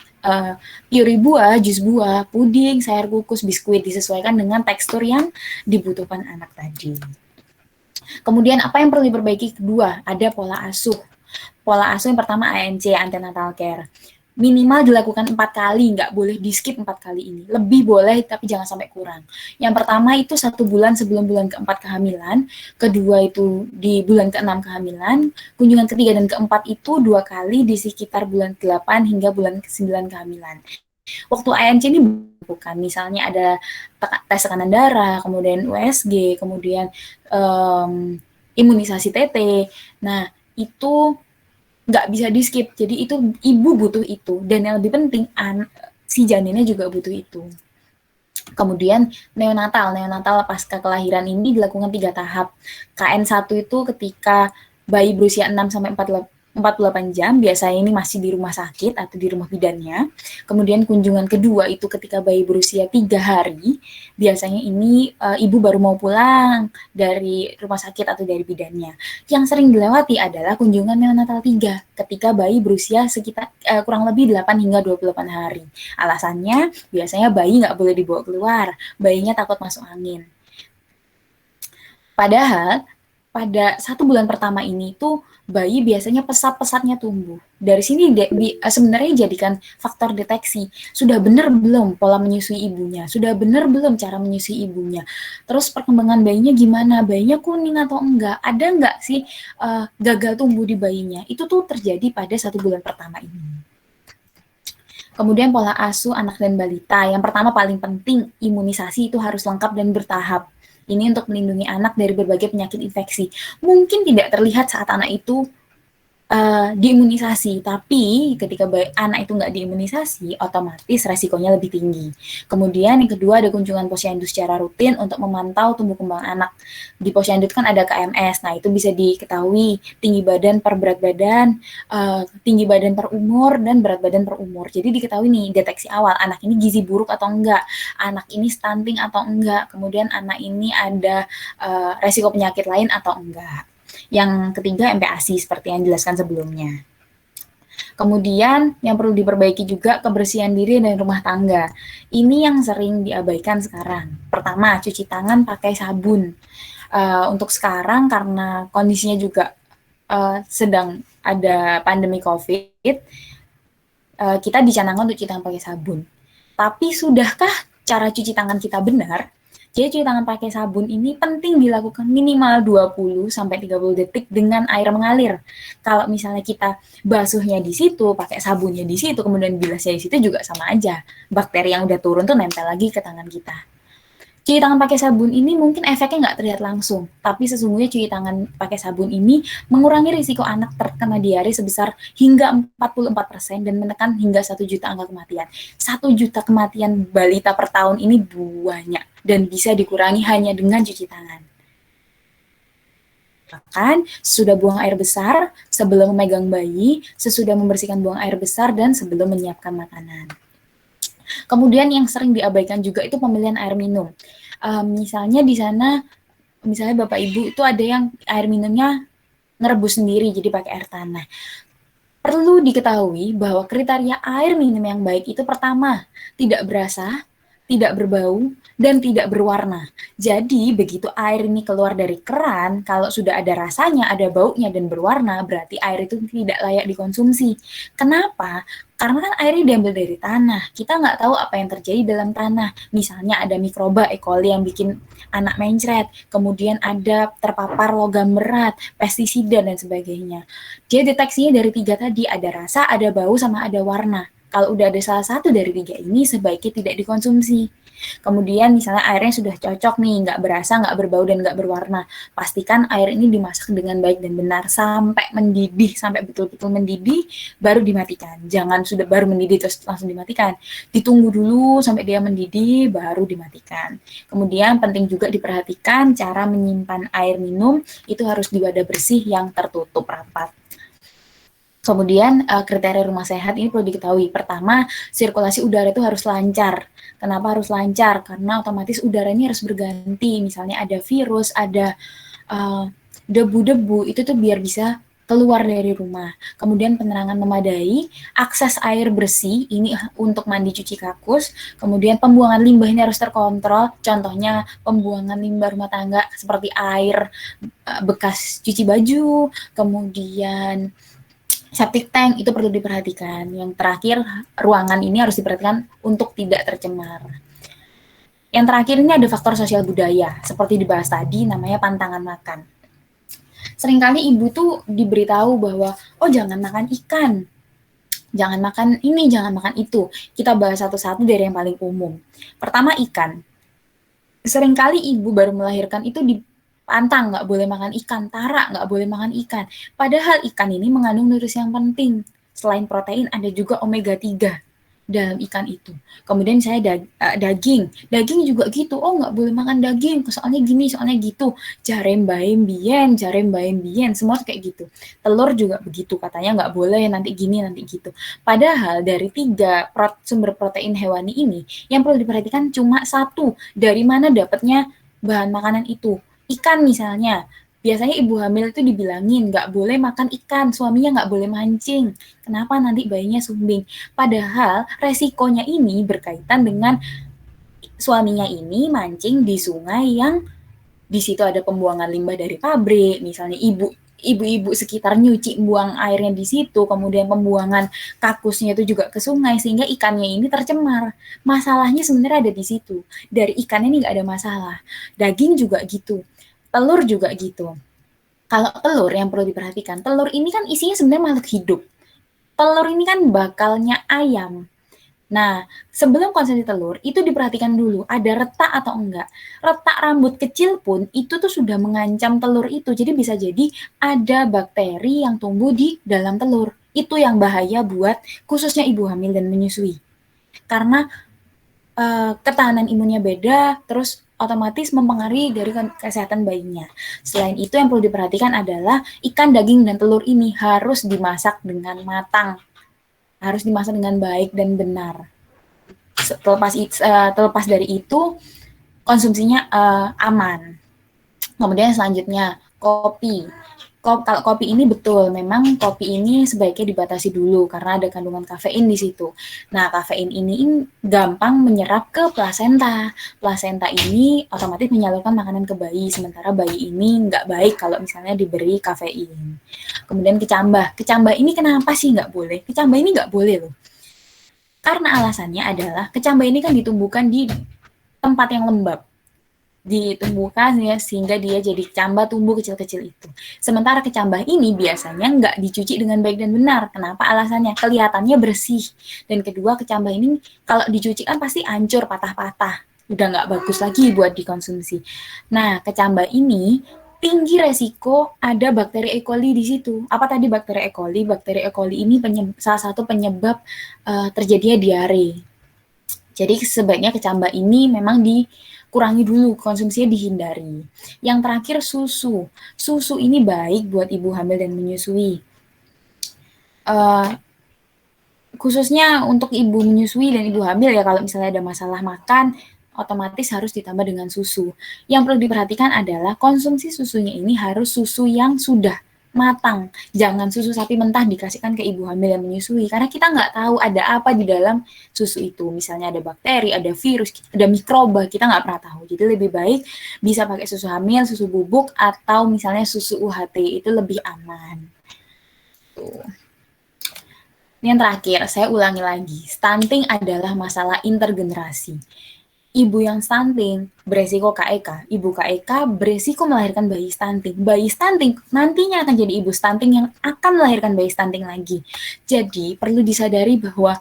puree buah, jus buah, puding, sayur kukus, biskuit, disesuaikan dengan tekstur yang dibutuhkan anak tadi. Kemudian apa yang perlu diperbaiki kedua? Ada pola asuh. Pola asuh yang pertama ANC, antenatal care. Minimal dilakukan 4 kali, nggak boleh di skip 4 kali ini. Lebih boleh, tapi jangan sampai kurang. Yang pertama itu 1 bulan sebelum bulan ke-4 kehamilan, kedua itu di bulan ke-6 kehamilan, kunjungan ketiga dan keempat itu 2 kali di sekitar bulan ke-8 hingga bulan ke-9 kehamilan. Waktu ANC ini bukan, misalnya ada tes tekanan darah, kemudian USG, kemudian imunisasi TT. Nah, itu nggak bisa di skip. Jadi itu ibu butuh itu, dan yang lebih penting si janinnya juga butuh itu. Kemudian neonatal pasca kelahiran ini dilakukan 3 tahap. KN1 itu ketika bayi berusia 6-48 jam, biasanya ini masih di rumah sakit atau di rumah bidannya. Kemudian kunjungan kedua itu ketika bayi berusia 3 hari, biasanya ini ibu baru mau pulang dari rumah sakit atau dari bidannya. Yang sering dilewati adalah kunjungan neonatal 3, ketika bayi berusia sekitar kurang lebih 8 hingga 28 hari. Alasannya, biasanya bayi nggak boleh dibawa keluar, bayinya takut masuk angin. Padahal, pada 1 bulan pertama ini tuh bayi biasanya pesat-pesatnya tumbuh. Dari sini sebenarnya jadikan faktor deteksi. Sudah benar belum pola menyusui ibunya? Sudah benar belum cara menyusui ibunya? Terus perkembangan bayinya gimana? Bayinya kuning atau enggak? Ada enggak sih gagal tumbuh di bayinya? Itu tuh terjadi pada 1 bulan pertama ini. Kemudian pola asuh anak dan balita. Yang pertama paling penting, imunisasi itu harus lengkap dan bertahap. Ini untuk melindungi anak dari berbagai penyakit infeksi. Mungkin tidak terlihat saat anak itu diimunisasi, tapi ketika anak itu nggak diimunisasi, otomatis resikonya lebih tinggi. Kemudian yang kedua ada kunjungan posyandu secara rutin untuk memantau tumbuh kembang anak. Di posyandu kan ada KMS, nah itu bisa diketahui tinggi badan per berat badan, tinggi badan per umur, dan berat badan per umur. Jadi diketahui nih deteksi awal, anak ini gizi buruk atau enggak, anak ini stunting atau enggak, kemudian anak ini ada resiko penyakit lain atau enggak. Yang ketiga MPASI seperti yang dijelaskan sebelumnya. Kemudian yang perlu diperbaiki juga kebersihan diri dan rumah tangga. Ini yang sering diabaikan sekarang. Pertama, cuci tangan pakai sabun. Untuk sekarang karena kondisinya juga sedang ada pandemi COVID, kita dicanangkan untuk cuci tangan pakai sabun. Tapi sudahkah cara cuci tangan kita benar? Jadi cuci tangan pakai sabun ini penting dilakukan minimal 20-30 detik dengan air mengalir. Kalau misalnya kita basuhnya di situ, pakai sabunnya di situ, kemudian bilasnya di situ juga sama aja. Bakteri yang udah turun tuh nempel lagi ke tangan kita. Cuci tangan pakai sabun ini mungkin efeknya nggak terlihat langsung, tapi sesungguhnya cuci tangan pakai sabun ini mengurangi risiko anak terkena diare sebesar hingga 44% dan menekan hingga 1 juta angka kematian. 1 juta kematian balita per tahun ini banyak dan bisa dikurangi hanya dengan cuci tangan. Bahkan sesudah buang air besar, sebelum memegang bayi, sesudah membersihkan buang air besar, dan sebelum menyiapkan makanan. Kemudian yang sering diabaikan juga itu pemilihan air minum. Misalnya di sana, misalnya Bapak Ibu itu ada yang air minumnya ngerebus sendiri, jadi pakai air tanah. Perlu diketahui bahwa kriteria air minum yang baik itu pertama, tidak berasa, tidak berbau, dan tidak berwarna. Jadi begitu air ini keluar dari keran, kalau sudah ada rasanya, ada baunya, dan berwarna, berarti air itu tidak layak dikonsumsi. Kenapa? Karena kan airnya diambil dari tanah. Kita nggak tahu apa yang terjadi dalam tanah. Misalnya ada mikroba E. coli yang bikin anak mencret, kemudian ada terpapar logam berat, pestisida, dan sebagainya. Dia deteksinya dari 3 tadi, ada rasa, ada bau, sama ada warna. Kalau udah ada salah satu dari 3 ini, sebaiknya tidak dikonsumsi. Kemudian misalnya airnya sudah cocok nih, nggak berasa, nggak berbau, dan nggak berwarna. Pastikan air ini dimasak dengan baik dan benar sampai mendidih, sampai betul-betul mendidih, baru dimatikan. Jangan sudah baru mendidih terus langsung dimatikan. Ditunggu dulu sampai dia mendidih, baru dimatikan. Kemudian penting juga diperhatikan cara menyimpan air minum, itu harus di wadah bersih yang tertutup rapat. Kemudian kriteria rumah sehat ini perlu diketahui. Pertama, sirkulasi udara itu harus lancar. Kenapa harus lancar? Karena otomatis udara ini harus berganti. Misalnya ada virus, ada debu-debu, itu tuh biar bisa keluar dari rumah. Kemudian penerangan memadai, akses air bersih, ini untuk mandi cuci kakus. Kemudian pembuangan limbah ini harus terkontrol. Contohnya pembuangan limbah rumah tangga seperti air bekas cuci baju, kemudian septic tank itu perlu diperhatikan. Yang terakhir, ruangan ini harus diperhatikan untuk tidak tercemar. Yang terakhir ini ada faktor sosial budaya, seperti dibahas tadi, namanya pantangan makan. Seringkali ibu tuh diberitahu bahwa, oh jangan makan ikan, jangan makan ini, jangan makan itu. Kita bahas satu-satu dari yang paling umum. Pertama, ikan. Seringkali ibu baru melahirkan itu pantang, nggak boleh makan ikan, tara, nggak boleh makan ikan. Padahal ikan ini mengandung nutrisi yang penting. Selain protein, ada juga omega 3 dalam ikan itu. Kemudian saya daging juga gitu. Oh, nggak boleh makan daging, soalnya gini, soalnya gitu. Jarem baem bien, semua kayak gitu. Telur juga begitu, katanya nggak boleh, nanti gini, nanti gitu. Padahal dari 3 sumber protein hewani ini, yang perlu diperhatikan cuma 1. Dari mana dapatnya bahan makanan itu? Ikan misalnya, biasanya ibu hamil itu dibilangin nggak boleh makan ikan, suaminya nggak boleh mancing. Kenapa? Nanti bayinya sumbing. Padahal resikonya ini berkaitan dengan suaminya ini mancing di sungai yang di situ ada pembuangan limbah dari pabrik, misalnya ibu-ibu sekitar nyuci buang airnya di situ, kemudian pembuangan kakusnya itu juga ke sungai, sehingga ikannya ini tercemar. Masalahnya sebenarnya ada di situ. Dari ikan ini nggak ada masalah. Daging juga gitu. Telur juga gitu. Kalau telur yang perlu diperhatikan, telur ini kan isinya sebenarnya makhluk hidup. Telur ini kan bakalnya ayam. Nah, sebelum konsumsi telur, itu diperhatikan dulu, ada retak atau enggak. Retak rambut kecil pun, itu tuh sudah mengancam telur itu. Jadi bisa jadi ada bakteri yang tumbuh di dalam telur. Itu yang bahaya buat khususnya ibu hamil dan menyusui. Karena ketahanan imunnya beda, terus otomatis mempengaruhi dari kesehatan bayinya. Selain itu yang perlu diperhatikan adalah ikan, daging, dan telur ini harus dimasak dengan matang. Harus dimasak dengan baik dan benar. Terlepas dari itu, konsumsinya aman. Kemudian selanjutnya, kopi. Kalau kopi ini betul, memang kopi ini sebaiknya dibatasi dulu karena ada kandungan kafein di situ. Nah, kafein ini gampang menyerap ke plasenta. Plasenta ini otomatis menyalurkan makanan ke bayi, sementara bayi ini nggak baik kalau misalnya diberi kafein. Kemudian kecambah. Kecambah ini kenapa sih nggak boleh? Kecambah ini nggak boleh loh. Karena alasannya adalah kecambah ini kan ditumbuhkan di tempat yang lembab. Ditumbuhkan ya sehingga dia jadi kecambah tumbuh kecil-kecil itu. Sementara kecambah ini biasanya nggak dicuci dengan baik dan benar. Kenapa? Alasannya kelihatannya bersih. Dan kedua, kecambah ini kalau dicuci kan pasti hancur, patah-patah. Udah nggak bagus lagi buat dikonsumsi. Nah, kecambah ini tinggi resiko ada bakteri E. coli di situ. Apa tadi bakteri E. coli? Bakteri E. coli ini salah satu penyebab terjadinya diare. Jadi sebaiknya kecambah ini memang kurangi dulu, konsumsinya dihindari. Yang terakhir, susu. Susu ini baik buat ibu hamil dan menyusui. Khususnya untuk ibu menyusui dan ibu hamil ya, kalau misalnya ada masalah makan, otomatis harus ditambah dengan susu. Yang perlu diperhatikan adalah konsumsi susunya ini harus susu yang sudah matang. Jangan susu sapi mentah dikasihkan ke ibu hamil yang menyusui, karena kita nggak tahu ada apa di dalam susu itu. Misalnya ada bakteri, ada virus, ada mikroba, kita nggak pernah tahu. Jadi lebih baik bisa pakai susu hamil, susu bubuk, atau misalnya susu UHT, itu lebih aman. Tuh. Yang terakhir, saya ulangi lagi, stunting adalah masalah intergenerasi. Ibu yang stunting beresiko KEK, ibu KEK beresiko melahirkan bayi stunting. Bayi stunting nantinya akan jadi ibu stunting yang akan melahirkan bayi stunting lagi. Jadi perlu disadari bahwa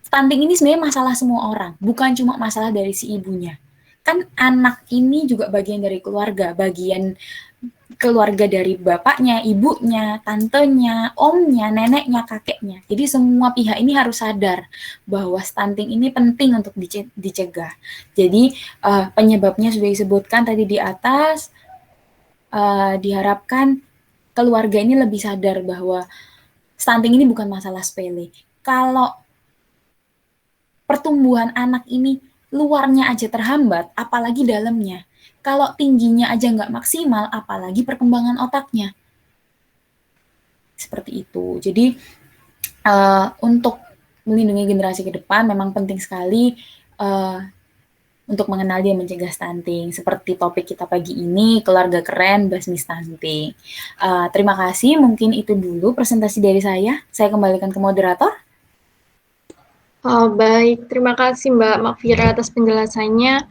stunting ini sebenarnya masalah semua orang, bukan cuma masalah dari si ibunya. Kan anak ini juga bagian dari keluarga, bagian keluarga dari bapaknya, ibunya, tantenya, omnya, neneknya, kakeknya. Jadi semua pihak ini harus sadar bahwa stunting ini penting untuk dicegah. Jadi penyebabnya sudah disebutkan tadi di atas. Diharapkan keluarga ini lebih sadar bahwa stunting ini bukan masalah sepele. Kalau pertumbuhan anak ini luarnya aja terhambat, apalagi dalamnya. Kalau tingginya aja nggak maksimal, apalagi perkembangan otaknya. Seperti itu. Jadi untuk melindungi generasi ke depan memang penting sekali untuk mengenal dan mencegah stunting. Seperti topik kita pagi ini, keluarga keren basmi stunting. Terima kasih, mungkin itu dulu presentasi dari saya. Saya kembalikan ke moderator. Baik, terima kasih Mbak Makfira atas penjelasannya.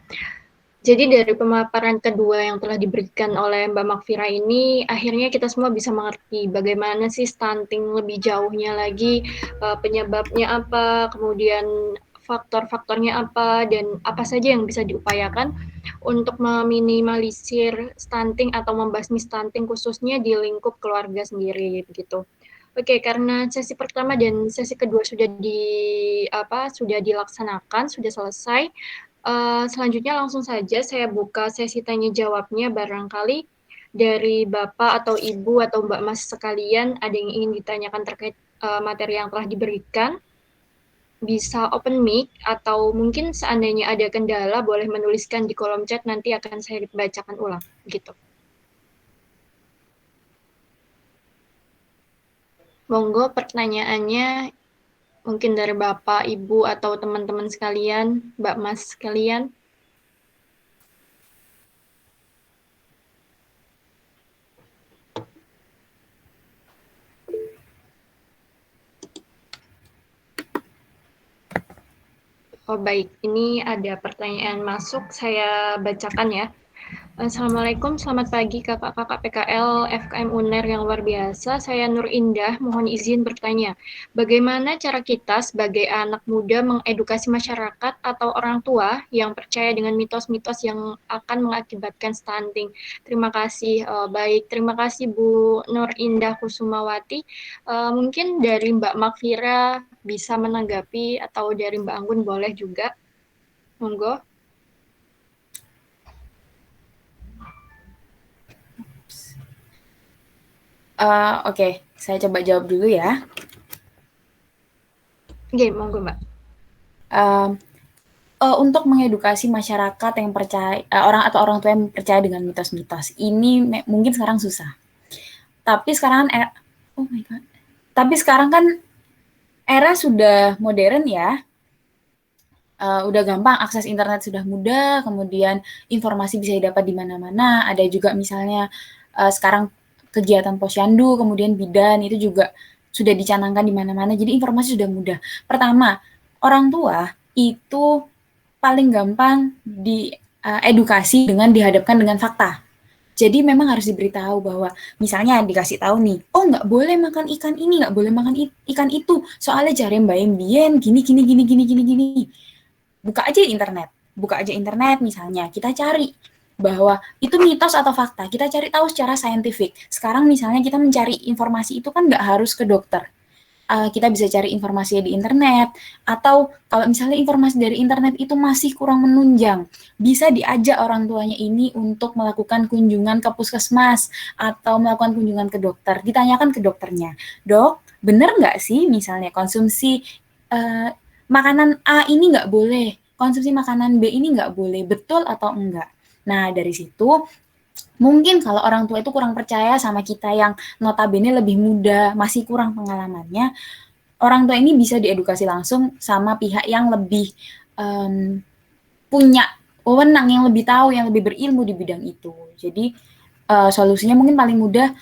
Jadi dari pemaparan kedua yang telah diberikan oleh Mbak Makfira ini, akhirnya kita semua bisa mengerti bagaimana sih stunting lebih jauhnya lagi, penyebabnya apa, kemudian faktor-faktornya apa, dan apa saja yang bisa diupayakan untuk meminimalisir stunting atau membasmi stunting khususnya di lingkup keluarga sendiri begitu. Oke, karena sesi pertama dan sesi kedua sudah dilaksanakan, sudah selesai. Selanjutnya langsung saja saya buka sesi tanya jawabnya, barangkali dari Bapak atau Ibu atau Mbak Mas sekalian ada yang ingin ditanyakan terkait materi yang telah diberikan. Bisa open mic atau mungkin seandainya ada kendala boleh menuliskan di kolom chat, nanti akan saya bacakan ulang gitu. Monggo pertanyaannya mungkin dari Bapak, Ibu, atau teman-teman sekalian, Mbak Mas sekalian. Oh baik, ini ada pertanyaan masuk, saya bacakan ya. Assalamualaikum, selamat pagi kakak-kakak PKL FKM UNER yang luar biasa. Saya Nur Indah, mohon izin bertanya. Bagaimana cara kita sebagai anak muda mengedukasi masyarakat atau orang tua yang percaya dengan mitos-mitos yang akan mengakibatkan stunting? Terima kasih. Baik, terima kasih Bu Nur Indah Kusumawati. Mungkin dari Mbak Makfira bisa menanggapi atau dari Mbak Anggun boleh juga. Monggo. Oke, saya coba jawab dulu ya. Oke, monggo Mbak. Untuk mengedukasi masyarakat yang percaya, orang tua yang percaya dengan mitos-mitos, ini mungkin sekarang susah. Tapi sekarang, Tapi sekarang kan era sudah modern ya. Udah gampang, akses internet sudah mudah, kemudian informasi bisa didapat di mana-mana. Ada juga misalnya sekarang kegiatan posyandu, kemudian bidan, itu juga sudah dicanangkan di mana-mana, jadi informasi sudah mudah. Pertama, orang tua itu paling gampang diedukasi dengan dihadapkan dengan fakta. Jadi memang harus diberitahu bahwa misalnya dikasih tahu nih, oh nggak boleh makan ikan ini, nggak boleh makan ikan itu, soalnya jarem bayem bien, gini. Buka aja internet misalnya, kita cari bahwa itu mitos atau fakta, kita cari tahu secara saintifik. Sekarang misalnya kita mencari informasi itu kan nggak harus ke dokter. Kita bisa cari informasi di internet, atau kalau misalnya informasi dari internet itu masih kurang menunjang, bisa diajak orang tuanya ini untuk melakukan kunjungan ke puskesmas atau melakukan kunjungan ke dokter, ditanyakan ke dokternya, dok, bener nggak sih misalnya konsumsi makanan A ini nggak boleh, konsumsi makanan B ini nggak boleh, betul atau enggak? Nah, dari situ Mungkin kalau orang tua itu kurang percaya sama kita yang notabene lebih muda, masih kurang pengalamannya, orang tua ini bisa diedukasi langsung sama pihak yang lebih punya wewenang, yang lebih tahu, yang lebih berilmu di bidang itu. Jadi solusinya mungkin paling mudah,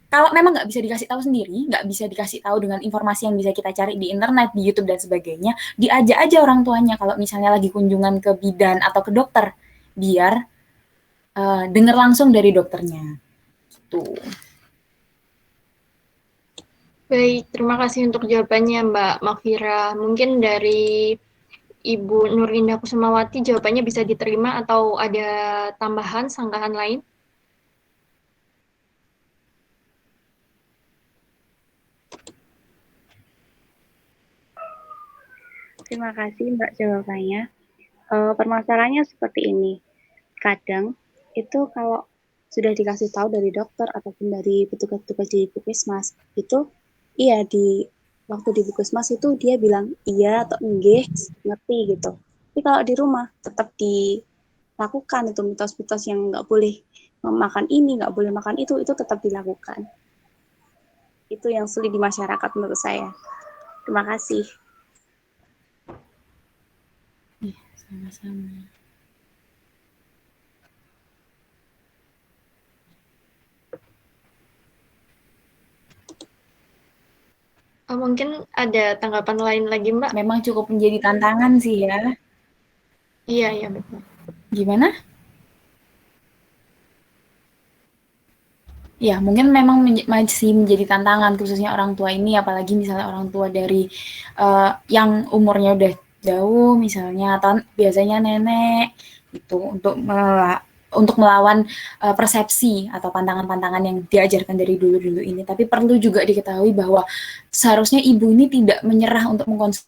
kalau memang nggak bisa dikasih tahu sendiri, nggak bisa dikasih tahu dengan informasi yang bisa kita cari di internet, di YouTube, dan sebagainya, diajak aja orang tuanya kalau misalnya lagi kunjungan ke bidan atau ke dokter, biar dengar langsung dari dokternya. Gitu. Baik, terima kasih untuk jawabannya Mbak Makfira. Mungkin dari Ibu Nurinda Kusumawati jawabannya bisa diterima atau ada tambahan, sanggahan lain? Terima kasih Mbak jawabannya. Permasalahannya seperti ini. Kadang itu kalau sudah dikasih tahu dari dokter ataupun dari petugas-petugas di puskesmas, itu iya di waktu di puskesmas itu dia bilang iya atau enggak, ngerti gitu. Tapi kalau di rumah tetap dilakukan itu mitos-mitos yang nggak boleh makan ini, nggak boleh makan itu tetap dilakukan. Itu yang sulit di masyarakat menurut saya. Terima kasih. Sama-sama. Mungkin ada tanggapan lain lagi, Mbak? Memang cukup menjadi tantangan sih ya. Iya, betul. Gimana? Ya, mungkin memang masih menjadi tantangan khususnya orang tua ini, apalagi misalnya orang tua dari yang umurnya udah jauh misalnya, atau biasanya nenek itu untuk melawan persepsi atau pantangan-pantangan yang diajarkan dari dulu-dulu ini. Tapi perlu juga diketahui bahwa seharusnya ibu ini tidak menyerah untuk mengkonsumsi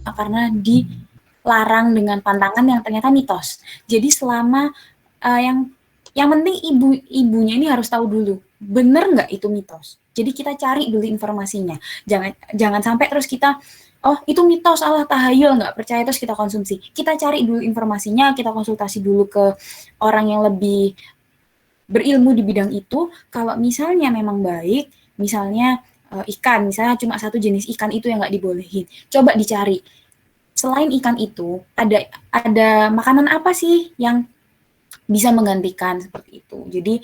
karena dilarang dengan pantangan yang ternyata mitos. Jadi selama yang penting ibunya ini harus tahu dulu, bener nggak itu mitos. Jadi kita cari dulu informasinya. Jangan sampai terus kita, oh itu mitos, Allah tahayul, nggak percaya terus kita konsumsi. Kita cari dulu informasinya, kita konsultasi dulu ke orang yang lebih berilmu di bidang itu. Kalau misalnya memang baik, misalnya ikan, misalnya cuma satu jenis ikan itu yang nggak dibolehin. Coba dicari. Selain ikan itu, ada makanan apa sih yang bisa menggantikan seperti itu. Jadi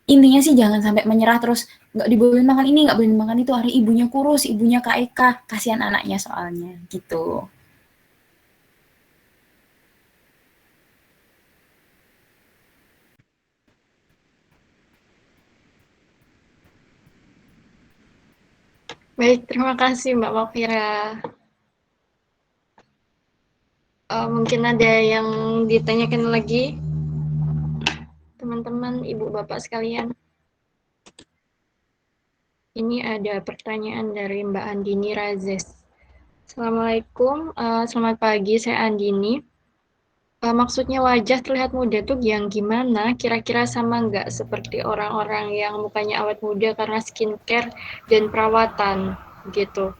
intinya sih jangan sampai menyerah terus nggak dibolehin makan ini, nggak boleh makan itu, hari ibunya kurus, ibunya KEK, kasihan anaknya soalnya gitu. Baik, terima kasih Mbak Makfira. Mungkin ada yang ditanyakan lagi, teman-teman, ibu bapak sekalian. Ini ada pertanyaan dari Mbak Andini Razes. Assalamualaikum, selamat pagi, saya Andini. Maksudnya wajah terlihat muda tuh yang gimana? Kira-kira sama nggak seperti orang-orang yang mukanya awet muda karena skincare dan perawatan gitu?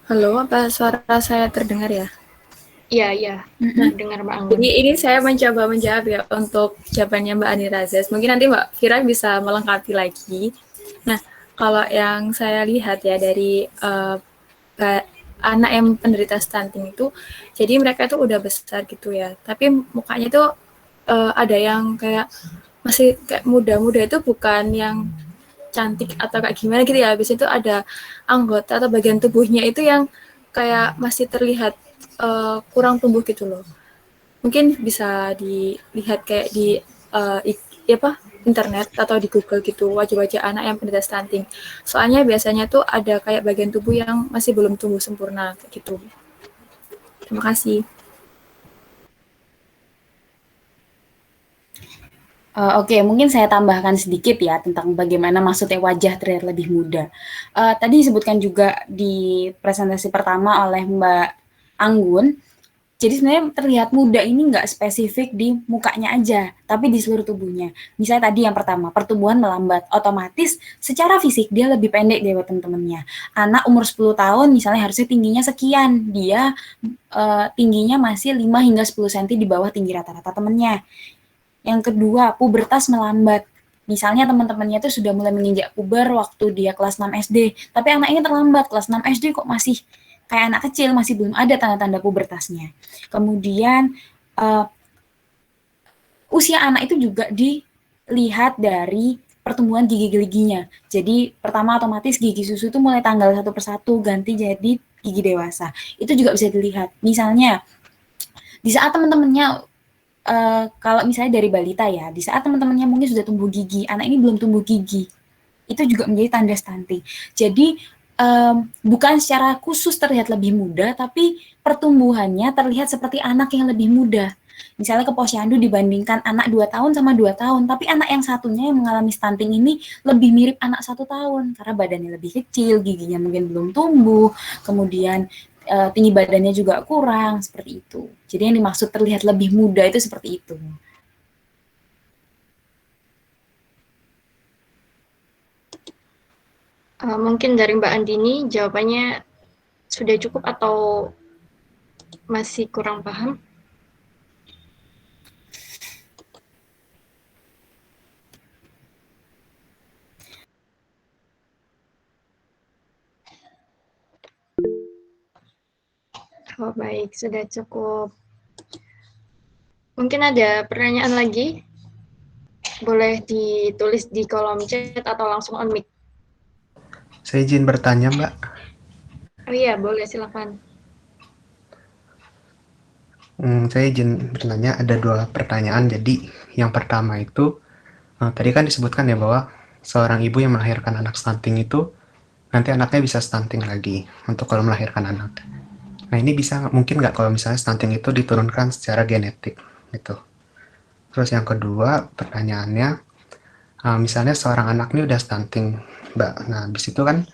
Halo, apa suara saya terdengar ya? Iya. Dengar Mbak Anggun. Jadi ini saya mencoba menjawab ya untuk jawabannya Mbak Ani Razes. Mungkin nanti Mbak Fira bisa melengkapi lagi. Nah, kalau yang saya lihat ya dari anak yang penderita stunting itu, jadi mereka itu udah besar gitu ya. Tapi mukanya itu ada yang kayak masih kayak muda-muda, itu bukan yang cantik atau kayak gimana gitu ya. Habis itu ada anggota atau bagian tubuhnya itu yang kayak masih terlihat kurang tumbuh gitu loh. Mungkin bisa dilihat kayak di internet atau di Google gitu, wajah-wajah anak yang penderita stunting. Soalnya biasanya tuh ada kayak bagian tubuh yang masih belum tumbuh sempurna gitu. Terima kasih. Oke, mungkin saya tambahkan sedikit ya tentang bagaimana maksudnya wajah terlihat lebih muda. Tadi disebutkan juga di presentasi pertama oleh Mbak Anggun, Jadi sebenarnya terlihat muda ini nggak spesifik di mukanya aja, tapi di seluruh tubuhnya. Misalnya tadi yang pertama, pertumbuhan melambat. Otomatis secara fisik dia lebih pendek dari teman-temannya. Anak umur 10 tahun misalnya harusnya tingginya sekian, dia tingginya masih 5 hingga 10 cm di bawah tinggi rata-rata temannya. Yang kedua, pubertas melambat. Misalnya teman-temannya itu sudah mulai menginjak puber waktu dia kelas 6 SD, tapi anak ini terlambat, kelas 6 SD kok masih kayak anak kecil, masih belum ada tanda-tanda pubertasnya. Kemudian usia anak itu juga dilihat dari pertumbuhan gigi-giginya. Jadi pertama otomatis gigi susu itu mulai tanggal 1 persatu ganti jadi gigi dewasa. Itu juga bisa dilihat. Misalnya di saat teman-temannya kalau misalnya dari balita ya, di saat teman-temannya mungkin sudah tumbuh gigi, anak ini belum tumbuh gigi, itu juga menjadi tanda stunting. Jadi bukan secara khusus terlihat lebih muda, tapi pertumbuhannya terlihat seperti anak yang lebih muda. Misalnya ke posyandu dibandingkan anak 2 tahun sama 2 tahun, tapi anak yang satunya yang mengalami stunting ini lebih mirip anak 1 tahun, karena badannya lebih kecil, giginya mungkin belum tumbuh, kemudian tinggi badannya juga kurang, seperti itu. Jadi yang dimaksud terlihat lebih muda itu seperti itu. Mungkin dari Mbak Andini jawabannya sudah cukup atau masih kurang paham? Oh baik, sudah cukup. Mungkin ada pertanyaan lagi? Boleh ditulis di kolom chat atau langsung on mic. Saya izin bertanya, Mbak. Oh iya, boleh, silakan. Saya izin bertanya, ada 2 pertanyaan. Jadi yang pertama itu, tadi kan disebutkan ya bahwa seorang ibu yang melahirkan anak stunting itu nanti anaknya bisa stunting lagi untuk kalau melahirkan anak. Nah ini bisa mungkin nggak kalau misalnya stunting itu diturunkan secara genetik gitu. Terus yang kedua pertanyaannya, misalnya seorang anak ini udah stunting, Mbak. Nah habis itu kan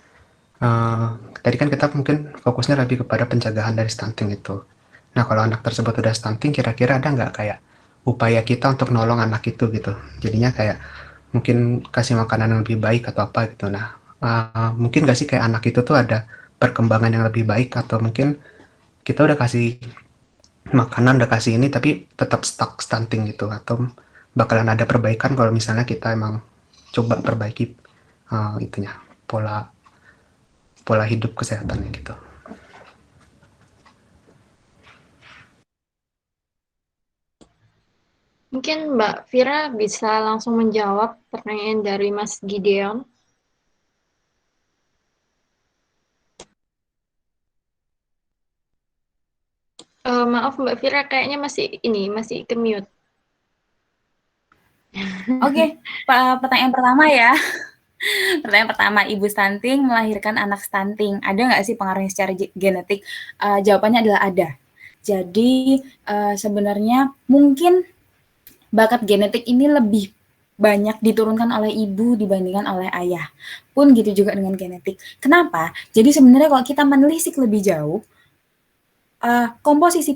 tadi kan kita mungkin fokusnya lebih kepada pencegahan dari stunting itu. Nah kalau anak tersebut udah stunting, kira-kira ada nggak kayak upaya kita untuk nolong anak itu gitu? Jadinya kayak mungkin kasih makanan yang lebih baik atau apa gitu. Nah mungkin nggak sih kayak anak itu tuh ada perkembangan yang lebih baik, atau mungkin kita udah kasih makanan, udah kasih ini tapi tetap stuck stunting gitu, atau bakalan ada perbaikan kalau misalnya kita emang coba perbaiki itunya, pola hidup kesehatannya gitu. Mungkin Mbak Vira bisa langsung menjawab pertanyaan dari Mas Gideon. Maaf Mbak Vira, kayaknya masih ke mute. Oke, pertanyaan pertama ya. Pertanyaan pertama, ibu stunting melahirkan anak stunting, ada nggak sih pengaruhnya secara genetik? Jawabannya adalah ada. Jadi sebenarnya mungkin bakat genetik ini lebih banyak diturunkan oleh ibu dibandingkan oleh ayah. Pun gitu juga dengan genetik. Kenapa? Jadi sebenarnya kalau kita menelisik lebih jauh, komposisi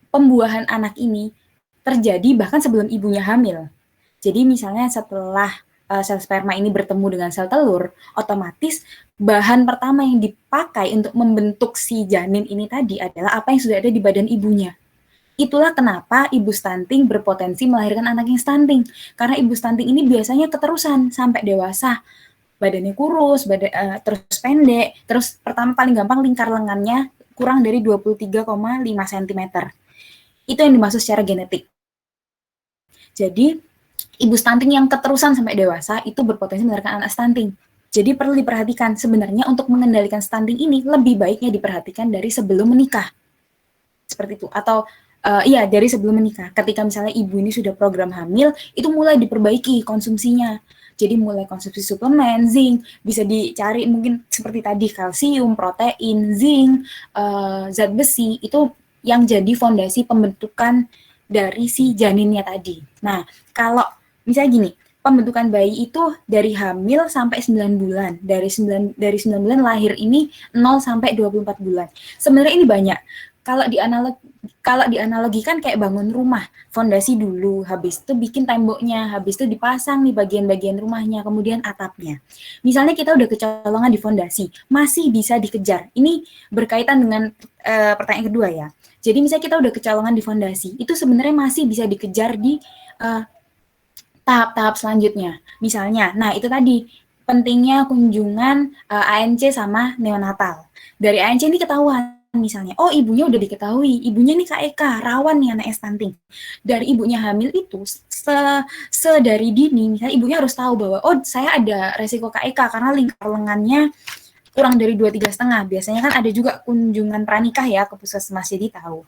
pembuahan anak ini terjadi bahkan sebelum ibunya hamil. Jadi misalnya setelah sel sperma ini bertemu dengan sel telur, otomatis bahan pertama yang dipakai untuk membentuk si janin ini tadi adalah apa yang sudah ada di badan ibunya. Itulah kenapa ibu stunting berpotensi melahirkan anak yang stunting. Karena ibu stunting ini biasanya keterusan sampai dewasa. Badannya kurus, terus pendek, terus pertama paling gampang lingkar lengannya kurang dari 23,5 cm. Itu yang dimaksud secara genetik. Jadi, ibu stunting yang keterusan sampai dewasa itu berpotensi melahirkan anak stunting. Jadi perlu diperhatikan, sebenarnya untuk mengendalikan stunting ini lebih baiknya diperhatikan dari sebelum menikah. Seperti itu. Atau dari sebelum menikah. Ketika misalnya ibu ini sudah program hamil, itu mulai diperbaiki konsumsinya. Jadi mulai konsumsi suplemen, zinc, bisa dicari mungkin seperti tadi kalsium, protein, zinc, zat besi, itu yang jadi fondasi pembentukan dari si janinnya tadi. Nah, kalau misalnya gini, pembentukan bayi itu dari hamil sampai 9 bulan. Dari 9 bulan lahir ini 0 sampai 24 bulan. Sebenarnya ini banyak. Kalau dianalogikan kayak bangun rumah, fondasi dulu, habis itu bikin temboknya, habis itu dipasang nih bagian-bagian rumahnya, kemudian atapnya. Misalnya kita udah kecolongan di fondasi, masih bisa dikejar. Ini berkaitan dengan pertanyaan kedua ya. Jadi misalnya kita udah kecolongan di fondasi, itu sebenarnya masih bisa dikejar di tahap-tahap selanjutnya. Misalnya, nah itu tadi pentingnya kunjungan ANC sama neonatal. Dari ANC ini ketahuan misalnya, oh ibunya udah diketahui, ibunya nih Kak Eka, rawan nih anaknya stunting. Dari ibunya hamil itu, sedari dini, misalnya ibunya harus tahu bahwa, oh saya ada resiko Kak Eka, karena lingkar lengannya kurang dari 2,3,5. Biasanya kan ada juga kunjungan pranikah ya ke puskesmas, jadi tahu.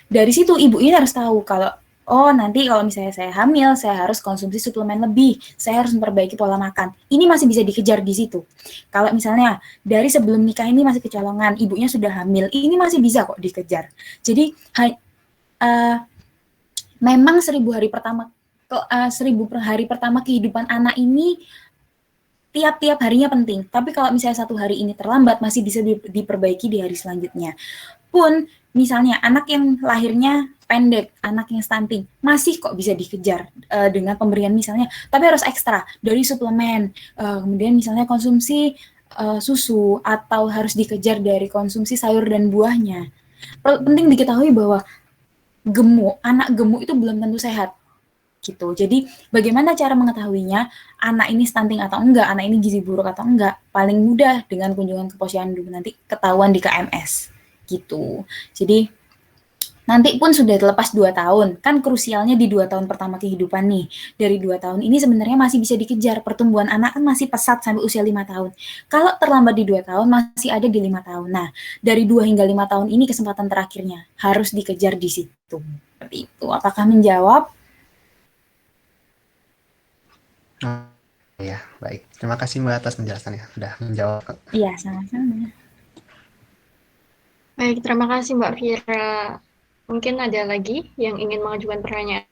Dari situ ibunya harus tahu kalau, oh nanti kalau misalnya saya hamil, saya harus konsumsi suplemen lebih, saya harus memperbaiki pola makan. Ini masih bisa dikejar di situ. Kalau misalnya dari sebelum nikah ini masih kecolongan, ibunya sudah hamil, ini masih bisa kok dikejar. Jadi memang 1.000 hari pertama kehidupan anak ini tiap-tiap harinya penting. Tapi kalau misalnya 1 hari ini terlambat, masih bisa diperbaiki di hari selanjutnya. Pun misalnya anak yang lahirnya pendek, anak yang stunting, masih kok bisa dikejar dengan pemberian misalnya, tapi harus ekstra dari suplemen, kemudian misalnya konsumsi susu, atau harus dikejar dari konsumsi sayur dan buahnya. Penting diketahui bahwa anak gemuk itu belum tentu sehat. Gitu. Jadi bagaimana cara mengetahuinya anak ini stunting atau enggak, anak ini gizi buruk atau enggak? Paling mudah dengan kunjungan ke posyandu, nanti ketahuan di KMS gitu. Jadi nanti pun sudah terlepas 2 tahun, kan krusialnya di 2 tahun pertama kehidupan nih. Dari 2 tahun ini sebenarnya masih bisa dikejar, pertumbuhan anak kan masih pesat sampai usia 5 tahun. Kalau terlambat di 2 tahun, masih ada di 5 tahun. Nah, dari 2 hingga 5 tahun ini kesempatan terakhirnya, harus dikejar di situ. Seperti itu. Apakah menjawab? Ya, baik. Terima kasih Mbak atas penjelasannya. Sudah menjawab. Iya, sama-sama. Baik, terima kasih Mbak Vira. Mungkin ada lagi yang ingin mengajukan pertanyaan?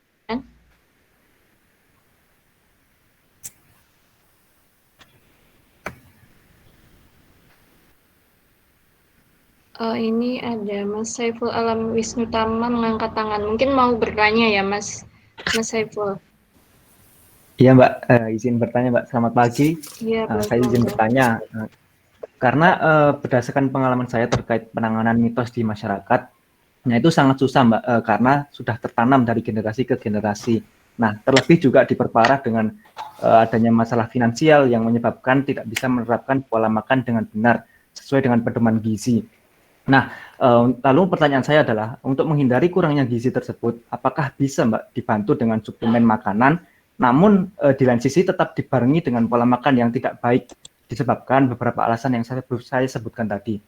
Ini ada Mas Saiful Alam Wisnutama mengangkat tangan. Mungkin mau bertanya ya Mas Saiful. Iya Mbak, izin bertanya Mbak. Selamat pagi. Iya, Saya izin bertanya. Karena berdasarkan pengalaman saya terkait penanganan mitos di masyarakat, nah itu sangat susah Mbak, karena sudah tertanam dari generasi ke generasi. Nah, terlebih juga diperparah dengan adanya masalah finansial yang menyebabkan tidak bisa menerapkan pola makan dengan benar sesuai dengan pedoman gizi. Nah, lalu pertanyaan saya adalah, untuk menghindari kurangnya gizi tersebut, apakah bisa Mbak dibantu dengan suplemen makanan, namun di lain sisi tetap dibarengi dengan pola makan yang tidak baik, disebabkan beberapa alasan yang saya sebutkan tadi.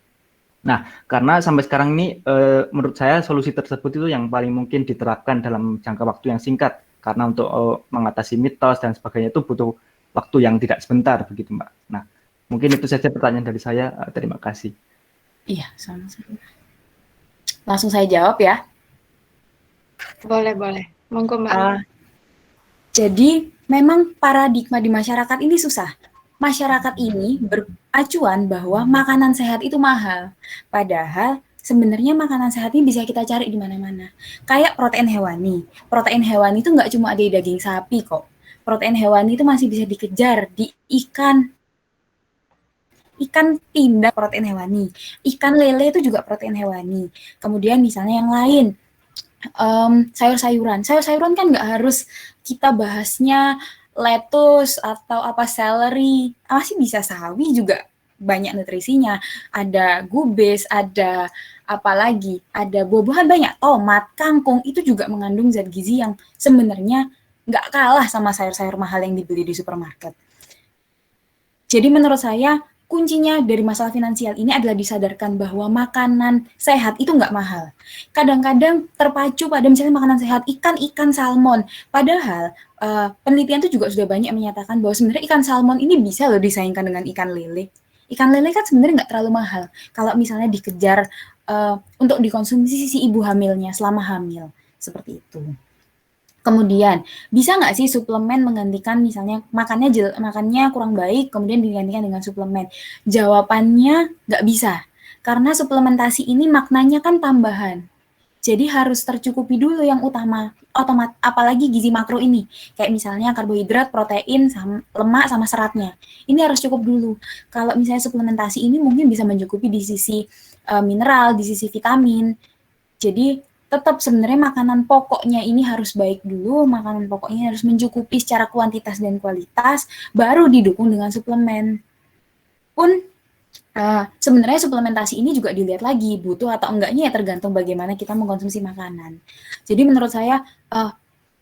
Nah, karena sampai sekarang ini menurut saya solusi tersebut itu yang paling mungkin diterapkan dalam jangka waktu yang singkat, karena untuk mengatasi mitos dan sebagainya itu butuh waktu yang tidak sebentar begitu Mbak. Nah, mungkin itu saja pertanyaan dari saya. Terima kasih. Iya, sama-sama. Langsung saya jawab ya. Boleh. Monggo Mbak. Jadi memang paradigma di masyarakat ini susah. Masyarakat ini beracuan bahwa makanan sehat itu mahal. Padahal sebenarnya makanan sehat ini bisa kita cari di mana-mana. Kayak protein hewani. Protein hewani itu nggak cuma ada di daging sapi kok. Protein hewani itu masih bisa dikejar di ikan tindak protein hewani. Ikan lele itu juga protein hewani. Kemudian misalnya yang lain, sayur-sayuran. Sayur-sayuran kan nggak harus kita bahasnya lettuce atau celery, masih bisa sawi juga banyak nutrisinya. Ada gubes, ada apalagi, ada buah-buahan banyak, tomat, kangkung, itu juga mengandung zat gizi yang sebenarnya nggak kalah sama sayur-sayur mahal yang dibeli di supermarket. Jadi menurut saya, kuncinya dari masalah finansial ini adalah disadarkan bahwa makanan sehat itu nggak mahal. Kadang-kadang terpacu pada misalnya makanan sehat, ikan salmon. Padahal penelitian itu juga sudah banyak menyatakan bahwa sebenarnya ikan salmon ini bisa loh disaingkan dengan ikan lele. Ikan lele kan sebenarnya nggak terlalu mahal kalau misalnya dikejar untuk dikonsumsi si ibu hamilnya selama hamil. Seperti itu. Kemudian, bisa nggak sih suplemen menggantikan misalnya makannya kurang baik, kemudian digantikan dengan suplemen? Jawabannya nggak bisa, karena suplementasi ini maknanya kan tambahan. Jadi harus tercukupi dulu yang utama, apalagi gizi makro ini, kayak misalnya karbohidrat, protein, lemak, sama seratnya. Ini harus cukup dulu. Kalau misalnya suplementasi ini mungkin bisa mencukupi di sisi mineral, di sisi vitamin. Jadi tetap sebenarnya makanan pokoknya ini harus baik dulu, makanan pokoknya harus mencukupi secara kuantitas dan kualitas, baru didukung dengan suplemen. Pun sebenarnya suplementasi ini juga dilihat lagi butuh atau enggaknya ya tergantung bagaimana kita mengkonsumsi makanan. Jadi menurut saya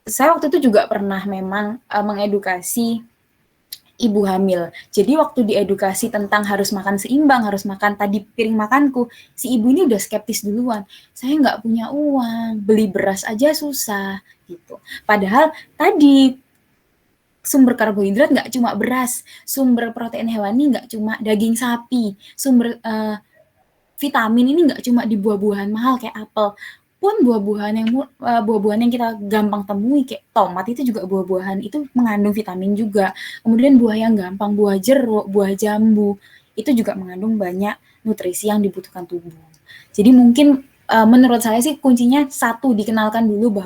waktu itu juga pernah memang mengedukasi ibu hamil. Jadi waktu diedukasi tentang harus makan seimbang, harus makan tadi piring makanku, si ibu ini udah skeptis duluan. Saya nggak punya uang, beli beras aja susah gitu. Padahal tadi sumber karbohidrat nggak cuma beras, sumber protein hewani nggak cuma daging sapi, sumber vitamin ini nggak cuma di buah-buahan mahal kayak apel, pun buah-buahan yang kita gampang temui kayak tomat itu juga buah-buahan itu mengandung vitamin juga. Kemudian buah yang gampang, buah jeruk, buah jambu itu juga mengandung banyak nutrisi yang dibutuhkan tubuh. Jadi mungkin menurut saya sih kuncinya satu, dikenalkan dulu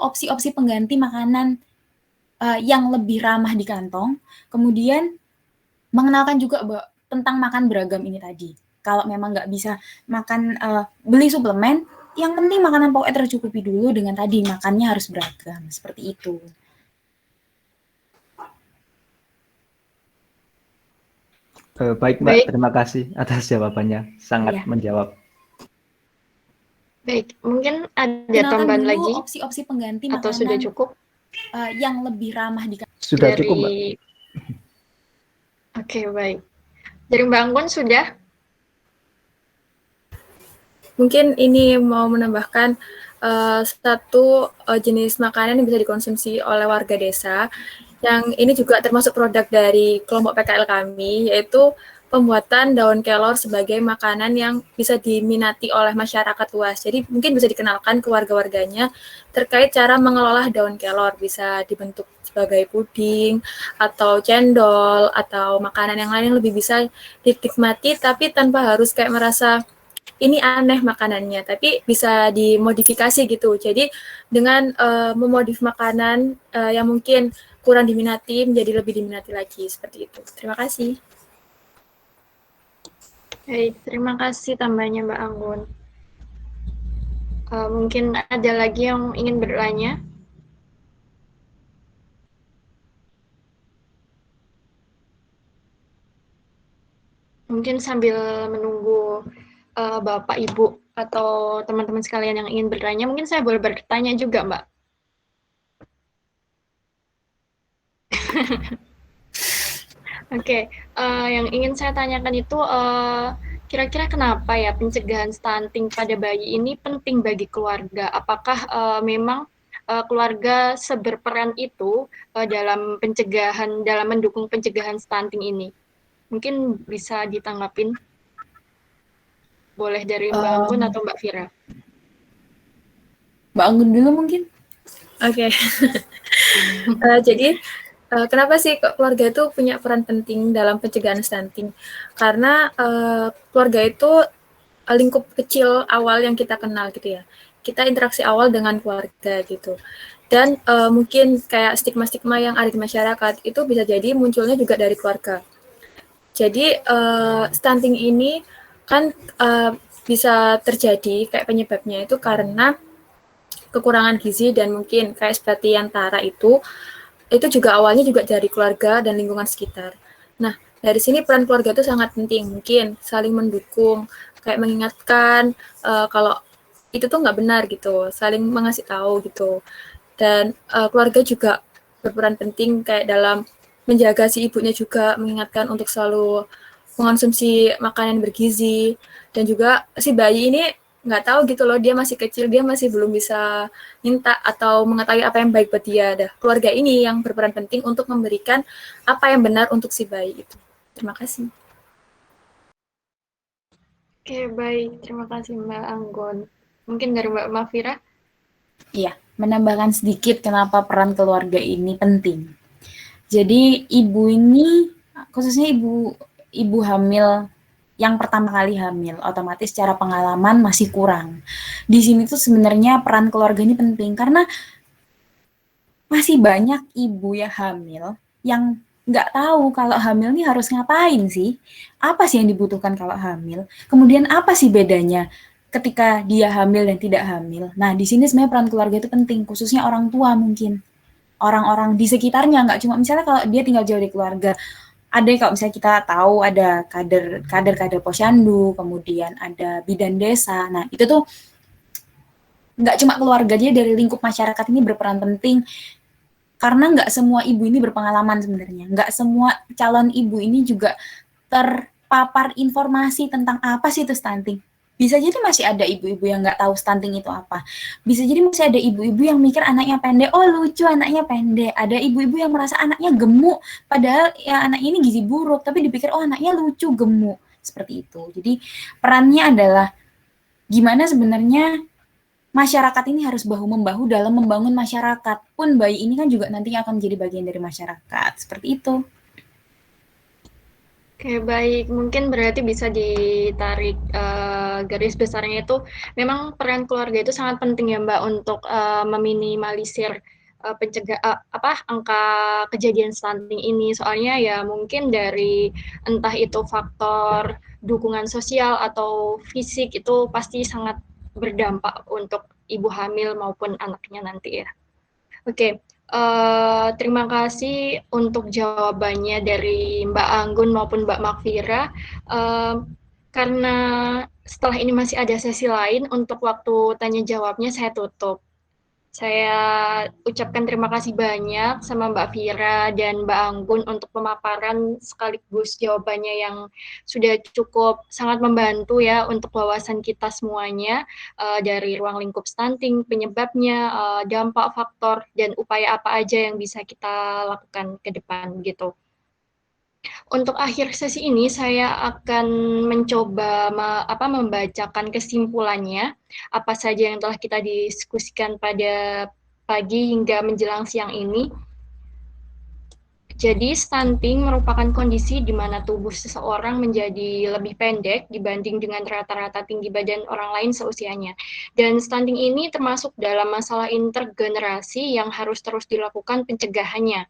opsi-opsi pengganti makanan yang lebih ramah di kantong. Kemudian mengenalkan juga tentang makan beragam ini tadi. Kalau memang nggak bisa makan beli suplemen, yang penting makanan pokoknya tercukupi dulu dengan tadi makannya harus beragam seperti itu. Baik Mbak, terima kasih atas jawabannya, sangat menjawab. Baik, mungkin ada tambahan lagi opsi-opsi pengganti atau makanan sudah cukup? Yang lebih ramah di sudah cukup Mbak. Oke, baik. Dari Mbak Anggun sudah? Mungkin ini mau menambahkan satu jenis makanan yang bisa dikonsumsi oleh warga desa, yang ini juga termasuk produk dari kelompok PKL kami, yaitu pembuatan daun kelor sebagai makanan yang bisa diminati oleh masyarakat luas. Jadi mungkin bisa dikenalkan ke warga-warganya terkait cara mengelola daun kelor, bisa dibentuk sebagai puding, atau cendol, atau makanan yang lain yang lebih bisa dinikmati, tapi tanpa harus kayak merasa ini aneh makanannya, tapi bisa dimodifikasi gitu. Jadi dengan memodif makanan yang mungkin kurang diminati menjadi lebih diminati lagi, seperti itu. Terima kasih. Baik, terima kasih tambahnya Mbak Anggun. Mungkin ada lagi yang ingin bertanya? Mungkin sambil menunggu Bapak, Ibu, atau teman-teman sekalian yang ingin bertanya, mungkin saya boleh bertanya juga, Mbak. Oke, yang ingin saya tanyakan itu kira-kira kenapa ya pencegahan stunting pada bayi ini penting bagi keluarga? Apakah memang keluarga seberperan itu dalam mendukung pencegahan stunting ini? Mungkin bisa ditanggapin. Boleh dari Mbak Anggun atau Mbak Fira? Mbak Anggun dulu mungkin. Oke. Jadi kenapa sih keluarga itu punya peran penting dalam pencegahan stunting? Karena keluarga itu lingkup kecil awal yang kita kenal gitu ya. Kita interaksi awal dengan keluarga gitu. Dan mungkin kayak stigma-stigma yang ada di masyarakat itu bisa jadi munculnya juga dari keluarga. Jadi stunting ini kan bisa terjadi kayak penyebabnya itu karena kekurangan gizi dan mungkin kayak seperti yang Tara itu juga awalnya juga dari keluarga dan lingkungan sekitar. Nah, dari sini peran keluarga itu sangat penting, mungkin saling mendukung, kayak mengingatkan kalau itu tuh nggak benar gitu, saling mengasih tahu gitu. Dan keluarga juga berperan penting kayak dalam menjaga si ibunya juga, mengingatkan untuk selalu mengonsumsi makanan bergizi, dan juga si bayi ini nggak tahu gitu loh, dia masih kecil, dia masih belum bisa minta atau mengetahui apa yang baik buat dia. Keluarga ini yang berperan penting untuk memberikan apa yang benar untuk si bayi itu. Terima kasih. Oke, baik. Terima kasih Mbak Anggun. Mungkin dari Mbak Mafira? Iya, menambahkan sedikit kenapa peran keluarga ini penting. Jadi ibu ini, khususnya ibu hamil yang pertama kali hamil, otomatis secara pengalaman masih kurang. Di sini tuh sebenarnya peran keluarga ini penting karena masih banyak ibu yang hamil yang nggak tahu kalau hamil ini harus ngapain sih? Apa sih yang dibutuhkan kalau hamil? Kemudian apa sih bedanya ketika dia hamil dan tidak hamil? Nah, di sini sebenarnya peran keluarga itu penting, khususnya orang tua mungkin. Orang-orang di sekitarnya, nggak cuma misalnya kalau dia tinggal jauh dari keluarga, ada kalau misalnya kita tahu ada kader posyandu, kemudian ada bidan desa. Nah, itu tuh nggak cuma keluarga aja, dari lingkup masyarakat ini berperan penting karena nggak semua ibu ini berpengalaman sebenarnya. Nggak semua calon ibu ini juga terpapar informasi tentang apa sih itu stunting. Bisa jadi masih ada ibu-ibu yang nggak tahu stunting itu apa. Bisa jadi masih ada ibu-ibu yang mikir anaknya pendek, oh lucu anaknya pendek. Ada ibu-ibu yang merasa anaknya gemuk, padahal ya anaknya ini gizi buruk, tapi dipikir oh anaknya lucu, gemuk. Seperti itu. Jadi perannya adalah gimana sebenarnya masyarakat ini harus bahu-membahu dalam membangun masyarakat. Pun bayi ini kan juga nantinya akan menjadi bagian dari masyarakat. Seperti itu. Oke, baik. Mungkin berarti bisa ditarik garis besarnya itu memang peran keluarga itu sangat penting ya Mbak untuk meminimalisir angka kejadian stunting ini. Soalnya ya mungkin dari entah itu faktor dukungan sosial atau fisik itu pasti sangat berdampak untuk ibu hamil maupun anaknya nanti ya. Oke, terima kasih untuk jawabannya dari Mbak Anggun maupun Mbak Makfira. Karena setelah ini masih ada sesi lain, untuk waktu tanya jawabnya saya tutup. Saya ucapkan terima kasih banyak sama Mbak Vira dan Mbak Anggun untuk pemaparan sekaligus jawabannya yang sudah cukup sangat membantu ya untuk wawasan kita semuanya dari ruang lingkup stunting, penyebabnya, dampak, faktor, dan upaya apa aja yang bisa kita lakukan ke depan gitu. Untuk akhir sesi ini saya akan mencoba membacakan kesimpulannya, apa saja yang telah kita diskusikan pada pagi hingga menjelang siang ini. Jadi stunting merupakan kondisi di mana tubuh seseorang menjadi lebih pendek dibanding dengan rata-rata tinggi badan orang lain seusianya. Dan stunting ini termasuk dalam masalah intergenerasi yang harus terus dilakukan pencegahannya.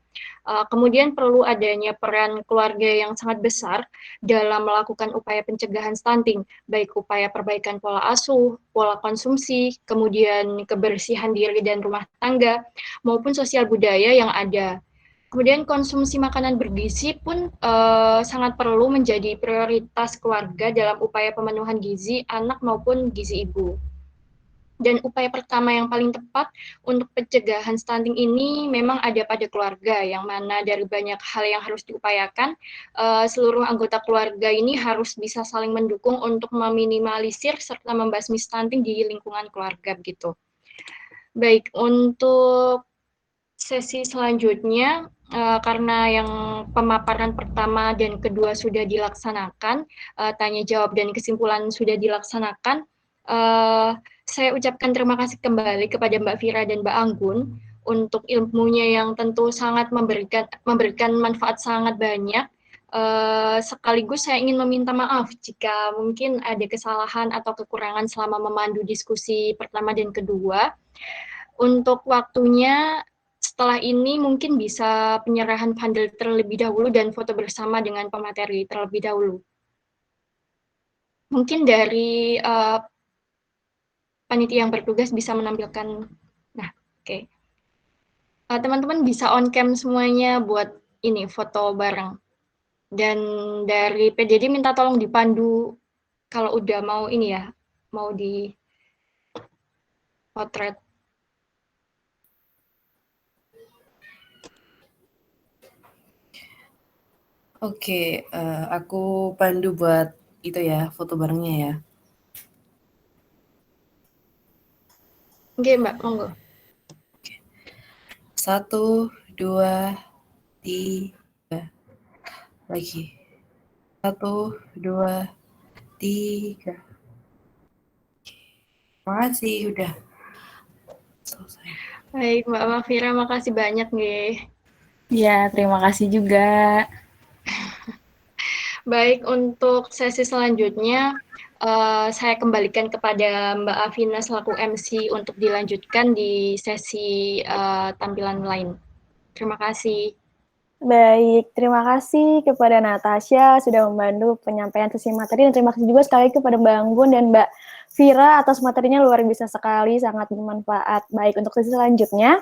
Kemudian perlu adanya peran keluarga yang sangat besar dalam melakukan upaya pencegahan stunting, baik upaya perbaikan pola asuh, pola konsumsi, kemudian kebersihan diri dan rumah tangga, maupun sosial budaya yang ada. Kemudian konsumsi makanan bergizi pun sangat perlu menjadi prioritas keluarga dalam upaya pemenuhan gizi anak maupun gizi ibu. Dan upaya pertama yang paling tepat untuk pencegahan stunting ini memang ada pada keluarga, yang mana dari banyak hal yang harus diupayakan, seluruh anggota keluarga ini harus bisa saling mendukung untuk meminimalisir serta membasmi stunting di lingkungan keluarga begitu. Baik, untuk sesi selanjutnya, karena yang pemaparan pertama dan kedua sudah dilaksanakan, tanya jawab dan kesimpulan sudah dilaksanakan, saya ucapkan terima kasih kembali kepada Mbak Vira dan Mbak Anggun untuk ilmunya yang tentu sangat memberikan manfaat sangat banyak. Sekaligus saya ingin meminta maaf jika mungkin ada kesalahan atau kekurangan selama memandu diskusi pertama dan kedua. Untuk waktunya, setelah ini mungkin bisa penyerahan bundle terlebih dahulu dan foto bersama dengan pemateri terlebih dahulu. Mungkin dari panitia yang bertugas bisa menampilkan, nah oke. Teman-teman bisa on cam semuanya buat ini foto bareng. Dan dari PDD minta tolong dipandu kalau udah mau ini ya, mau di potret. Oke, aku pandu buat itu ya, foto barengnya ya. Oke, Mbak, monggo. 1, 2, 3. Lagi. 1, 2, 3. Terima kasih udah. Selesai. Baik, Mbak Mafira, makasih banyak nih. Ya, terima kasih juga. Baik, untuk sesi selanjutnya, saya kembalikan kepada Mbak Afina selaku MC untuk dilanjutkan di sesi tampilan lain. Terima kasih. Baik, terima kasih kepada Natasha sudah membantu penyampaian sesi materi, dan terima kasih juga sekali kepada Mbak Anggun dan Mbak Vira atas materinya luar biasa sekali, sangat bermanfaat. Baik, untuk sesi selanjutnya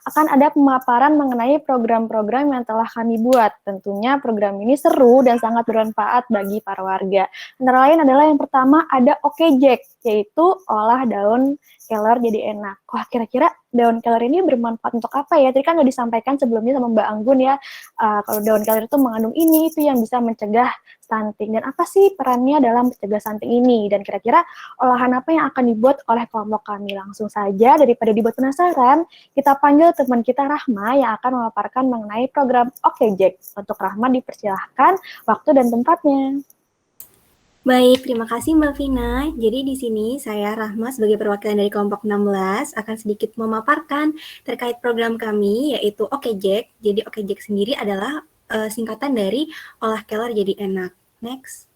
akan ada pemaparan mengenai program-program yang telah kami buat. Tentunya program ini seru dan sangat bermanfaat bagi para warga. Antara lain adalah yang pertama ada Oke Jack, yaitu olah daun kelor jadi enak. Wah, kira-kira daun kelor ini bermanfaat untuk apa ya? Tadi kan udah disampaikan sebelumnya sama Mbak Anggun ya, kalau daun kelor itu mengandung ini, itu yang bisa mencegah stunting. Dan apa sih perannya dalam mencegah stunting ini? Dan kira-kira olahan apa yang akan dibuat oleh kelompok kami? Langsung saja, daripada dibuat penasaran, kita panggil teman kita Rahma yang akan memaparkan mengenai program Oke Jack. Untuk Rahma dipersilahkan waktu dan tempatnya. Baik, terima kasih Mbak Vina. Jadi di sini saya Rahma sebagai perwakilan dari kelompok 16 akan sedikit memaparkan terkait program kami yaitu Oke Jack. Jadi Oke Jack sendiri adalah singkatan dari olah kelor jadi enak. Next.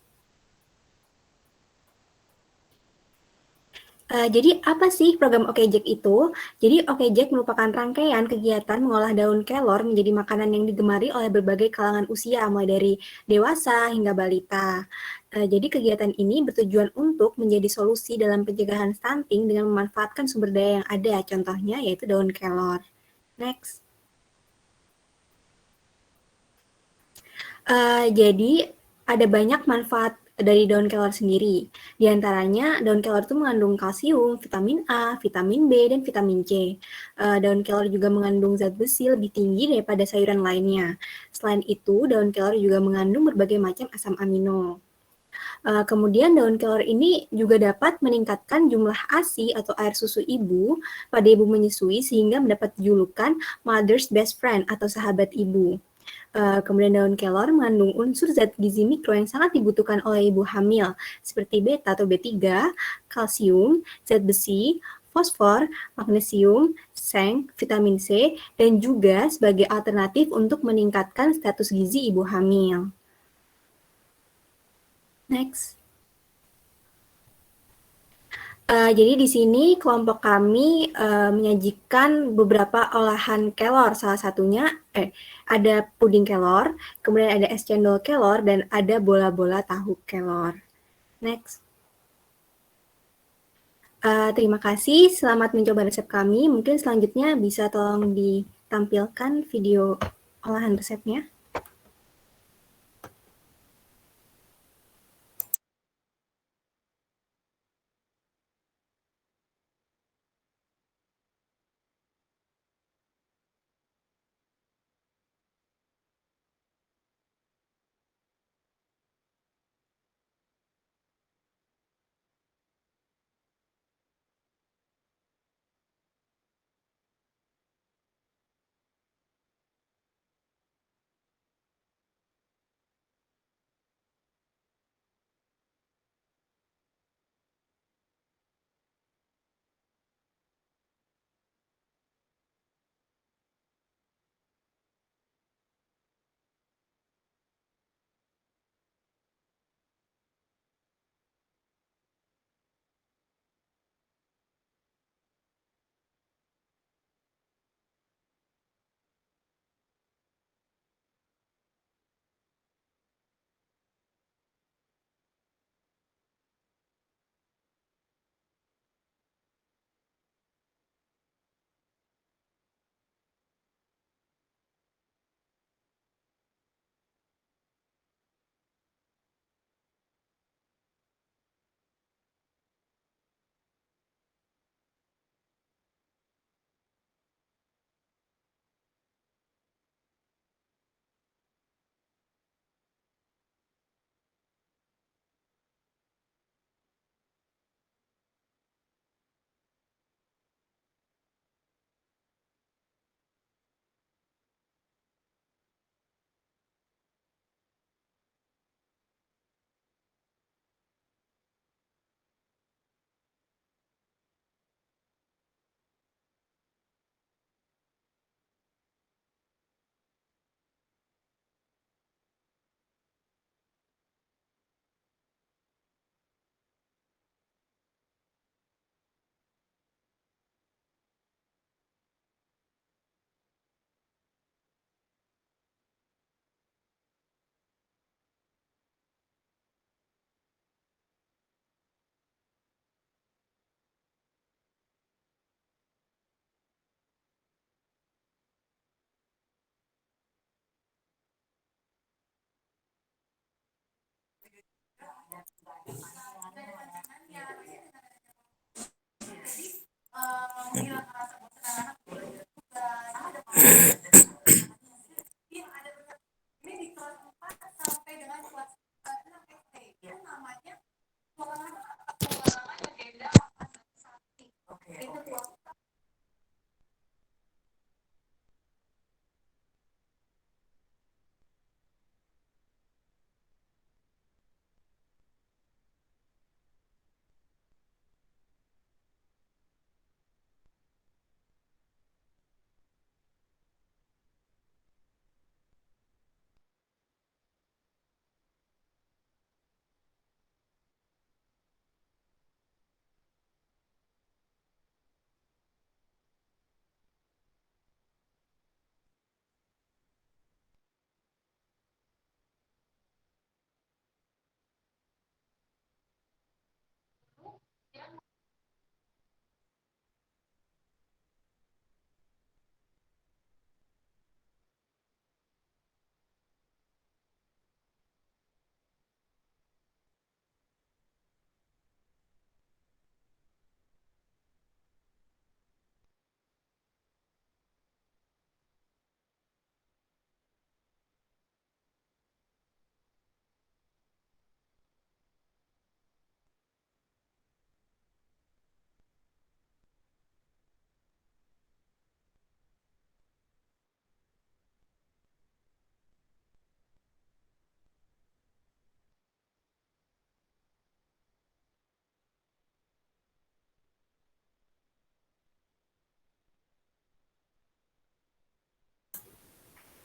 Jadi apa sih program Oke Jack itu? Jadi Oke Jack merupakan rangkaian kegiatan mengolah daun kelor menjadi makanan yang digemari oleh berbagai kalangan usia, mulai dari dewasa hingga balita. Jadi kegiatan ini bertujuan untuk menjadi solusi dalam pencegahan stunting dengan memanfaatkan sumber daya yang ada, contohnya yaitu daun kelor. Next. Jadi ada banyak manfaat dari daun kelor sendiri. Di antaranya, daun kelor itu mengandung kalsium, vitamin A, vitamin B, dan vitamin C. Daun kelor juga mengandung zat besi lebih tinggi daripada sayuran lainnya. Selain itu, daun kelor juga mengandung berbagai macam asam amino. Kemudian daun kelor ini juga dapat meningkatkan jumlah ASI atau air susu ibu pada ibu menyusui sehingga mendapat julukan Mother's Best Friend atau sahabat ibu. Kemudian daun kelor mengandung unsur zat gizi mikro yang sangat dibutuhkan oleh ibu hamil, seperti beta atau B3, kalsium, zat besi, fosfor, magnesium, seng, vitamin C, dan juga sebagai alternatif untuk meningkatkan status gizi ibu hamil. Next. Jadi di sini kelompok kami menyajikan beberapa olahan kelor, salah satunya ada puding kelor, kemudian ada es cendol kelor, dan ada bola-bola tahu kelor. Next. Terima kasih, selamat mencoba resep kami. Mungkin selanjutnya bisa tolong ditampilkan video olahan resepnya.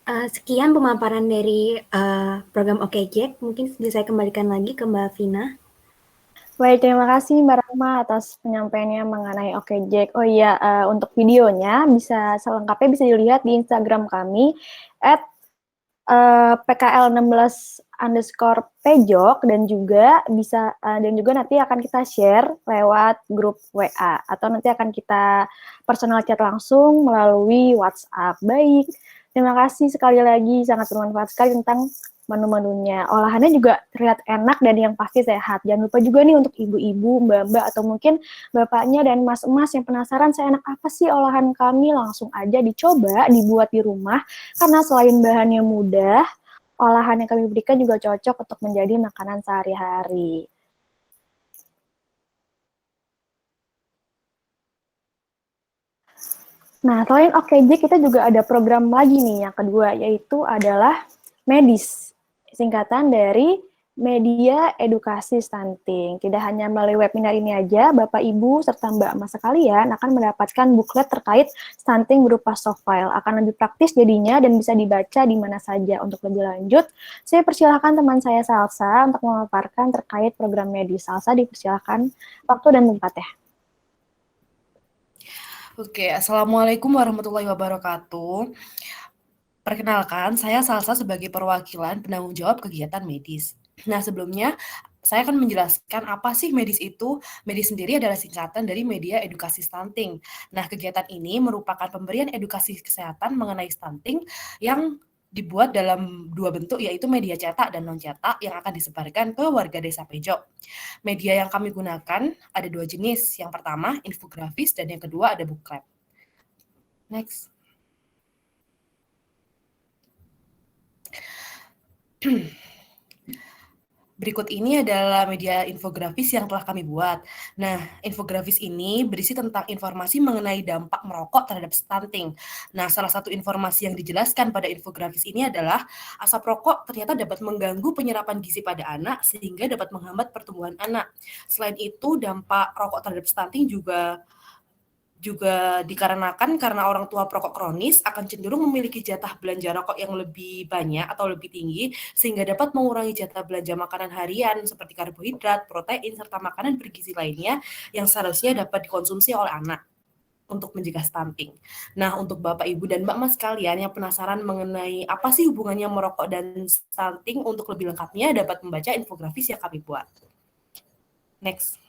Sekian pemaparan dari program OKJek. Mungkin bisa saya kembalikan lagi ke Mbak Vina. Baik, terima kasih Mbak Rahma atas penyampaiannya mengenai OKJek. Oh iya, untuk videonya bisa selengkapnya bisa dilihat di Instagram kami @pkl16_pejok dan juga nanti akan kita share lewat grup WA atau nanti akan kita personal chat langsung melalui WhatsApp. Baik, terima kasih sekali lagi, sangat bermanfaat sekali tentang menu-menunya. Olahannya juga terlihat enak dan yang pasti sehat. Jangan lupa juga nih untuk ibu-ibu, mbak-mbak, atau mungkin bapaknya dan mas-mas yang penasaran seenak apa sih olahan kami, langsung aja dicoba, dibuat di rumah. Karena selain bahannya mudah, olahan yang kami berikan juga cocok untuk menjadi makanan sehari-hari. Nah, selain OKJek, kita juga ada program lagi nih, yang kedua, yaitu adalah Medis, singkatan dari Media Edukasi Stunting. Tidak hanya melalui webinar ini aja, Bapak, Ibu, serta Mbak Mas sekalian akan mendapatkan buklet terkait stunting berupa soft file. Akan lebih praktis jadinya dan bisa dibaca di mana saja. Untuk lebih lanjut, saya persilahkan teman saya Salsa untuk memaparkan terkait program Medis. Salsa, dipersilahkan waktu dan tempatnya. Oke, Assalamualaikum warahmatullahi wabarakatuh. Perkenalkan, saya Salsa sebagai perwakilan penanggung jawab kegiatan medis. Nah, sebelumnya saya akan menjelaskan apa sih medis itu. Medis sendiri adalah singkatan dari Media Edukasi Stunting. Nah, kegiatan ini merupakan pemberian edukasi kesehatan mengenai stunting yang dibuat dalam dua bentuk, yaitu media cetak dan non-cetak yang akan disebarkan ke warga desa Pejok. Media yang kami gunakan ada dua jenis. Yang pertama, infografis, dan yang kedua ada buklet. Next. Berikut ini adalah media infografis yang telah kami buat. Nah, infografis ini berisi tentang informasi mengenai dampak merokok terhadap stunting. Nah, salah satu informasi yang dijelaskan pada infografis ini adalah asap rokok ternyata dapat mengganggu penyerapan gizi pada anak sehingga dapat menghambat pertumbuhan anak. Selain itu, dampak rokok terhadap stunting juga dikarenakan karena orang tua perokok kronis akan cenderung memiliki jatah belanja rokok yang lebih banyak atau lebih tinggi sehingga dapat mengurangi jatah belanja makanan harian seperti karbohidrat, protein, serta makanan bergizi lainnya yang seharusnya dapat dikonsumsi oleh anak untuk mencegah stunting. Nah, untuk Bapak, Ibu, dan Mbak Mas sekalian yang penasaran mengenai apa sih hubungannya merokok dan stunting, untuk lebih lengkapnya dapat membaca infografis yang kami buat. Next.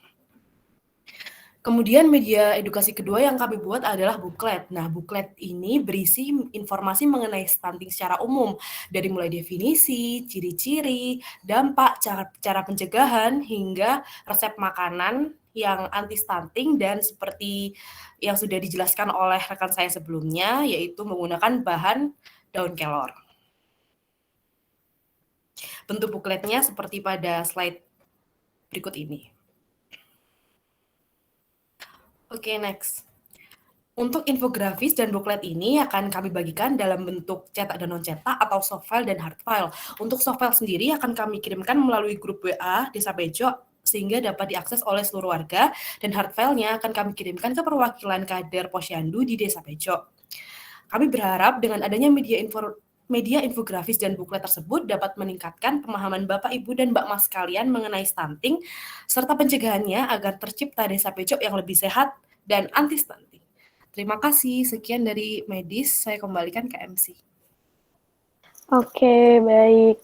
Kemudian media edukasi kedua yang kami buat adalah buklet. Nah, buklet ini berisi informasi mengenai stunting secara umum, dari mulai definisi, ciri-ciri, dampak, cara pencegahan, hingga resep makanan yang anti stunting dan seperti yang sudah dijelaskan oleh rekan saya sebelumnya, yaitu menggunakan bahan daun kelor. Bentuk bukletnya seperti pada slide berikut ini. Oke, next. Untuk infografis dan buklet ini akan kami bagikan dalam bentuk cetak dan non-cetak atau soft file dan hard file. Untuk soft file sendiri akan kami kirimkan melalui grup WA Desa Bejo sehingga dapat diakses oleh seluruh warga, dan hard file-nya akan kami kirimkan ke perwakilan kader Posyandu di Desa Bejo. Kami berharap dengan adanya media infografis dan buklet tersebut dapat meningkatkan pemahaman Bapak, Ibu, dan Mbak Mas sekalian mengenai stunting, serta pencegahannya agar tercipta Desa Bejo yang lebih sehat dan anti stunting. Terima kasih. Sekian dari medis. Saya kembalikan ke MC. Oke, baik.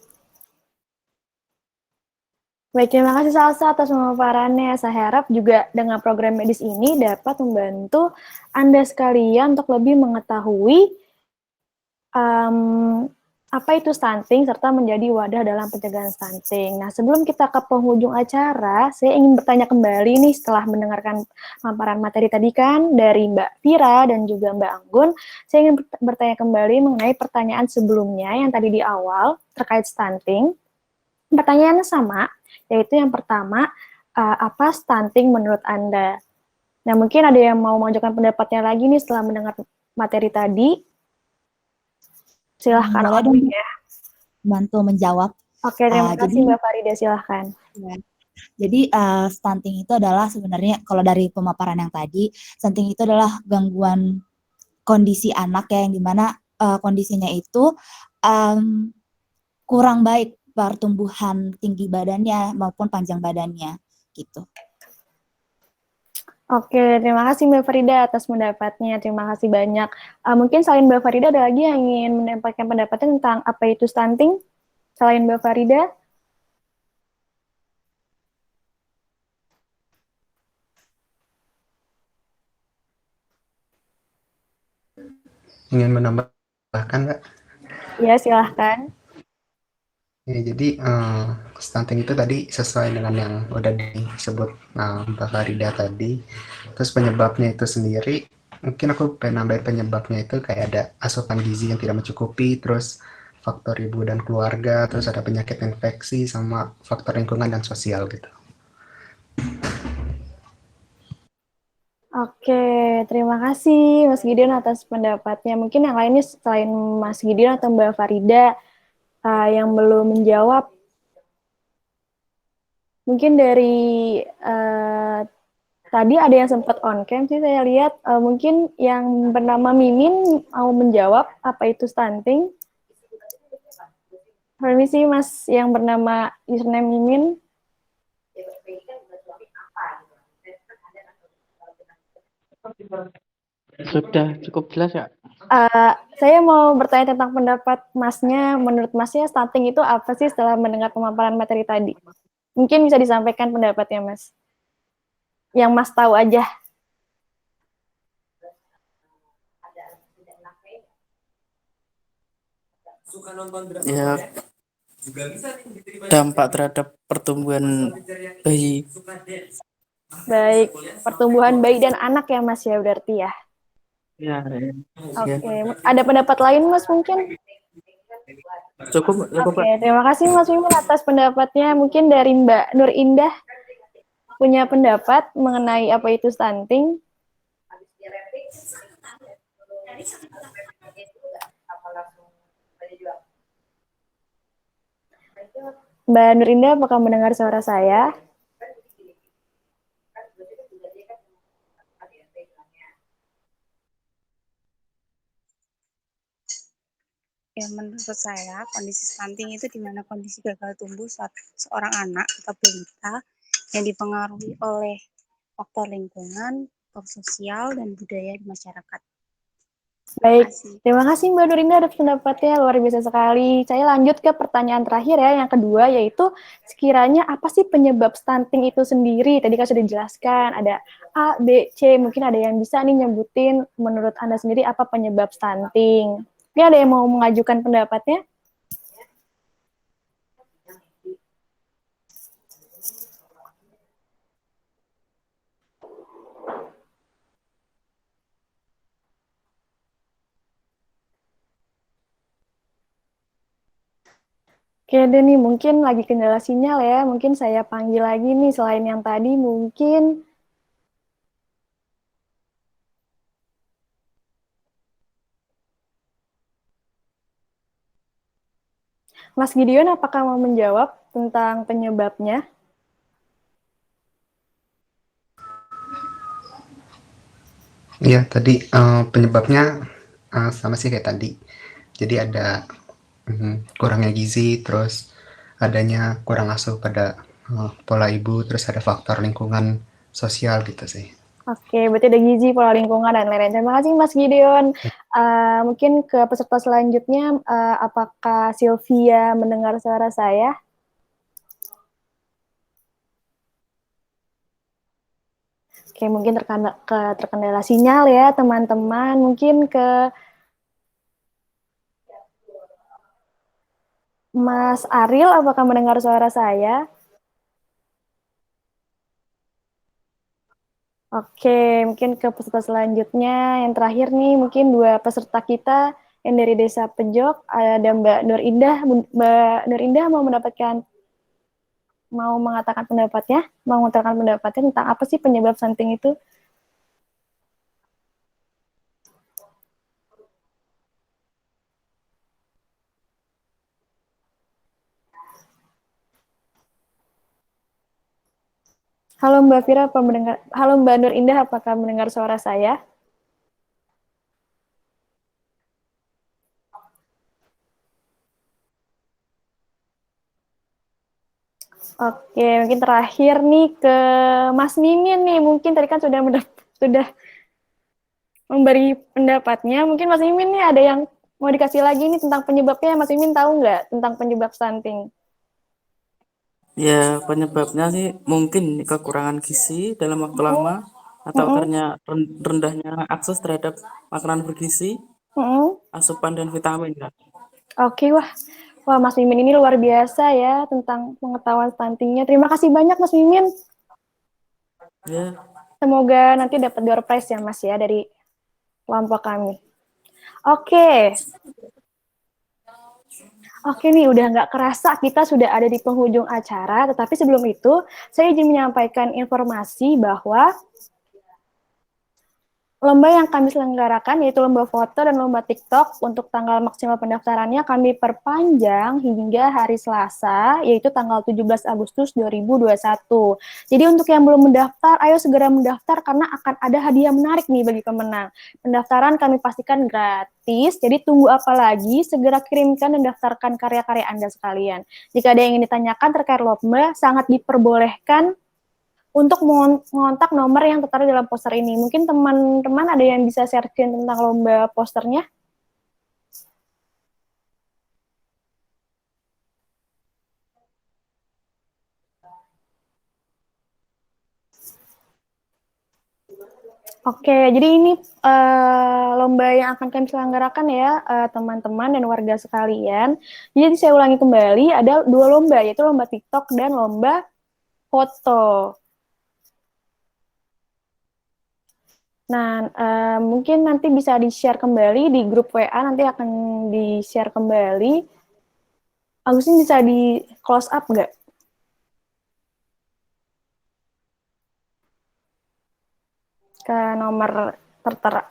Baik, terima kasih Salsa atas pemaparannya. Saya harap juga dengan program medis ini dapat membantu Anda sekalian untuk lebih mengetahui apa itu stunting serta menjadi wadah dalam pencegahan stunting. Nah, sebelum kita ke penghujung acara, saya ingin bertanya kembali nih setelah mendengarkan paparan materi tadi kan dari Mbak Vira dan juga Mbak Anggun, saya ingin bertanya kembali mengenai pertanyaan sebelumnya yang tadi di awal terkait stunting. Pertanyaannya sama, yaitu yang pertama, apa stunting menurut Anda? Nah, mungkin ada yang mau mengajukan pendapatnya lagi nih setelah mendengar materi tadi. Silahkan. Boleh dong ya bantu menjawab. Oke, terima kasih Mbak Farida, silahkan. Ya. Jadi stunting itu adalah sebenarnya kalau dari pemaparan yang tadi, stunting itu adalah gangguan kondisi anak ya, yang dimana kondisinya itu kurang baik pertumbuhan tinggi badannya maupun panjang badannya gitu. Oke, terima kasih Mbak Farida atas pendapatnya. Terima kasih banyak. Mungkin selain Mbak Farida ada lagi yang ingin menyampaikan pendapatnya tentang apa itu stunting? Selain Mbak Farida? Ingin menambahkan, Kak? Ya, silahkan. Ya, jadi stunting itu tadi sesuai dengan yang udah disebut Mbak Farida tadi. Terus penyebabnya itu sendiri, mungkin aku pengen nambahin penyebabnya itu kayak ada asupan gizi yang tidak mencukupi, terus faktor ibu dan keluarga, terus ada penyakit infeksi, sama faktor lingkungan dan sosial gitu. Oke, terima kasih Mas Gideon atas pendapatnya. Mungkin yang lainnya selain Mas Gideon atau Mbak Farida yang belum menjawab. Mungkin dari tadi ada yang sempat on cam sih saya lihat. Mungkin yang bernama Mimin mau menjawab apa itu stunting. Permisi Mas yang bernama username Mimin. Sudah cukup jelas ya? Saya mau bertanya tentang pendapat Masnya. Menurut Masnya stunting itu apa sih setelah mendengar pemaparan materi tadi? Mungkin bisa disampaikan pendapatnya Mas. Yang Mas tahu aja. Ya, dampak terhadap pertumbuhan bayi. Baik, pertumbuhan bayi dan anak ya Mas ya berarti ya? Ya, Oke, ada pendapat lain Mas mungkin? Cukup. Oke, terima kasih Mas Mimin atas pendapatnya. Mungkin dari Mbak Nur Indah punya pendapat mengenai apa itu stunting? Mbak Nur Indah, apakah mendengar suara saya? Ya, menurut saya kondisi stunting itu di mana kondisi gagal tumbuh seorang anak atau balita yang dipengaruhi oleh faktor lingkungan, faktor sosial, dan budaya di masyarakat. Baik, terima kasih Mbak Nurinda atas pendapatnya, luar biasa sekali. Saya lanjut ke pertanyaan terakhir ya, yang kedua, yaitu sekiranya apa sih penyebab stunting itu sendiri? Tadi kan sudah dijelaskan, ada A, B, C, mungkin ada yang bisa nih nyebutin menurut Anda sendiri apa penyebab stunting. Ini ada yang mau mengajukan pendapatnya? Oke deh nih, mungkin lagi kendala sinyal ya. Mungkin saya panggil lagi nih selain yang tadi mungkin Mas Gideon apakah mau menjawab tentang penyebabnya? Iya, tadi penyebabnya sama sih kayak tadi. Jadi ada kurangnya gizi, terus adanya kurang asuh pada pola ibu, terus ada faktor lingkungan sosial gitu sih. Oke, berarti ada gizi, pola lingkungan, dan lain-lain. Terima kasih Mas Gideon. Mungkin ke peserta selanjutnya, apakah Sylvia mendengar suara saya? Oke, mungkin terkendala sinyal ya teman-teman. Mungkin ke Mas Ariel, apakah mendengar suara saya? Oke, mungkin ke peserta selanjutnya. Yang terakhir nih, mungkin dua peserta kita yang dari Desa Pejok, ada Mbak Nur Indah. Mbak Nur Indah mau mengatakan pendapatnya, mau mengutarakan pendapatnya tentang apa sih penyebab stunting itu? Halo Mbak Fira, halo Mbak Nur Indah, apakah mendengar suara saya? Oke, mungkin terakhir nih ke Mas Mimin nih, mungkin tadi kan sudah memberi pendapatnya, mungkin Mas Mimin nih ada yang mau dikasih lagi nih tentang penyebabnya. Mas Mimin tahu nggak tentang penyebab stunting? Ya, penyebabnya sih mungkin kekurangan gizi dalam waktu lama atau karena rendahnya akses terhadap makanan bergizi, asupan dan vitamin kan. Oke, wah Mas Mimin ini luar biasa ya tentang pengetahuan stuntingnya. Terima kasih banyak Mas Mimin. Ya. Semoga nanti dapat door prize ya Mas ya dari kelompok kami. Oke. Oke nih, udah nggak kerasa kita sudah ada di penghujung acara, tetapi sebelum itu, saya ingin menyampaikan informasi bahwa lomba yang kami selenggarakan, yaitu lomba foto dan lomba TikTok, untuk tanggal maksimal pendaftarannya kami perpanjang hingga hari Selasa, yaitu tanggal 17 Agustus 2021. Jadi untuk yang belum mendaftar, ayo segera mendaftar karena akan ada hadiah menarik nih bagi pemenang. Pendaftaran kami pastikan gratis, jadi tunggu apa lagi, segera kirimkan dan daftarkan karya-karya Anda sekalian. Jika ada yang ingin ditanyakan terkait lomba, sangat diperbolehkan untuk mengontak nomor yang tertera dalam poster ini. Mungkin teman-teman ada yang bisa share-in tentang lomba posternya? Oke, jadi ini lomba yang akan kami selenggarakan ya, teman-teman dan warga sekalian. Jadi saya ulangi kembali, ada dua lomba, yaitu lomba TikTok dan lomba foto. Nah, mungkin nanti bisa di-share kembali di grup WA, nanti akan di-share kembali. Agustin bisa di-close up nggak? Ke nomor tertera.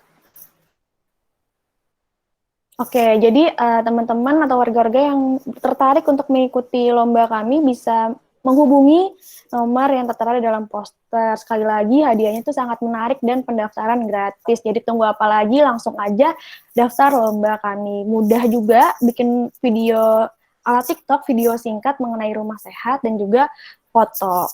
Oke, jadi teman-teman atau warga-warga yang tertarik untuk mengikuti lomba kami bisa menghubungi nomor yang tertera di dalam poster. Sekali lagi, hadiahnya itu sangat menarik dan pendaftaran gratis. Jadi tunggu apa lagi, langsung aja daftar lomba kami. Mudah juga bikin video ala TikTok, video singkat mengenai rumah sehat dan juga foto.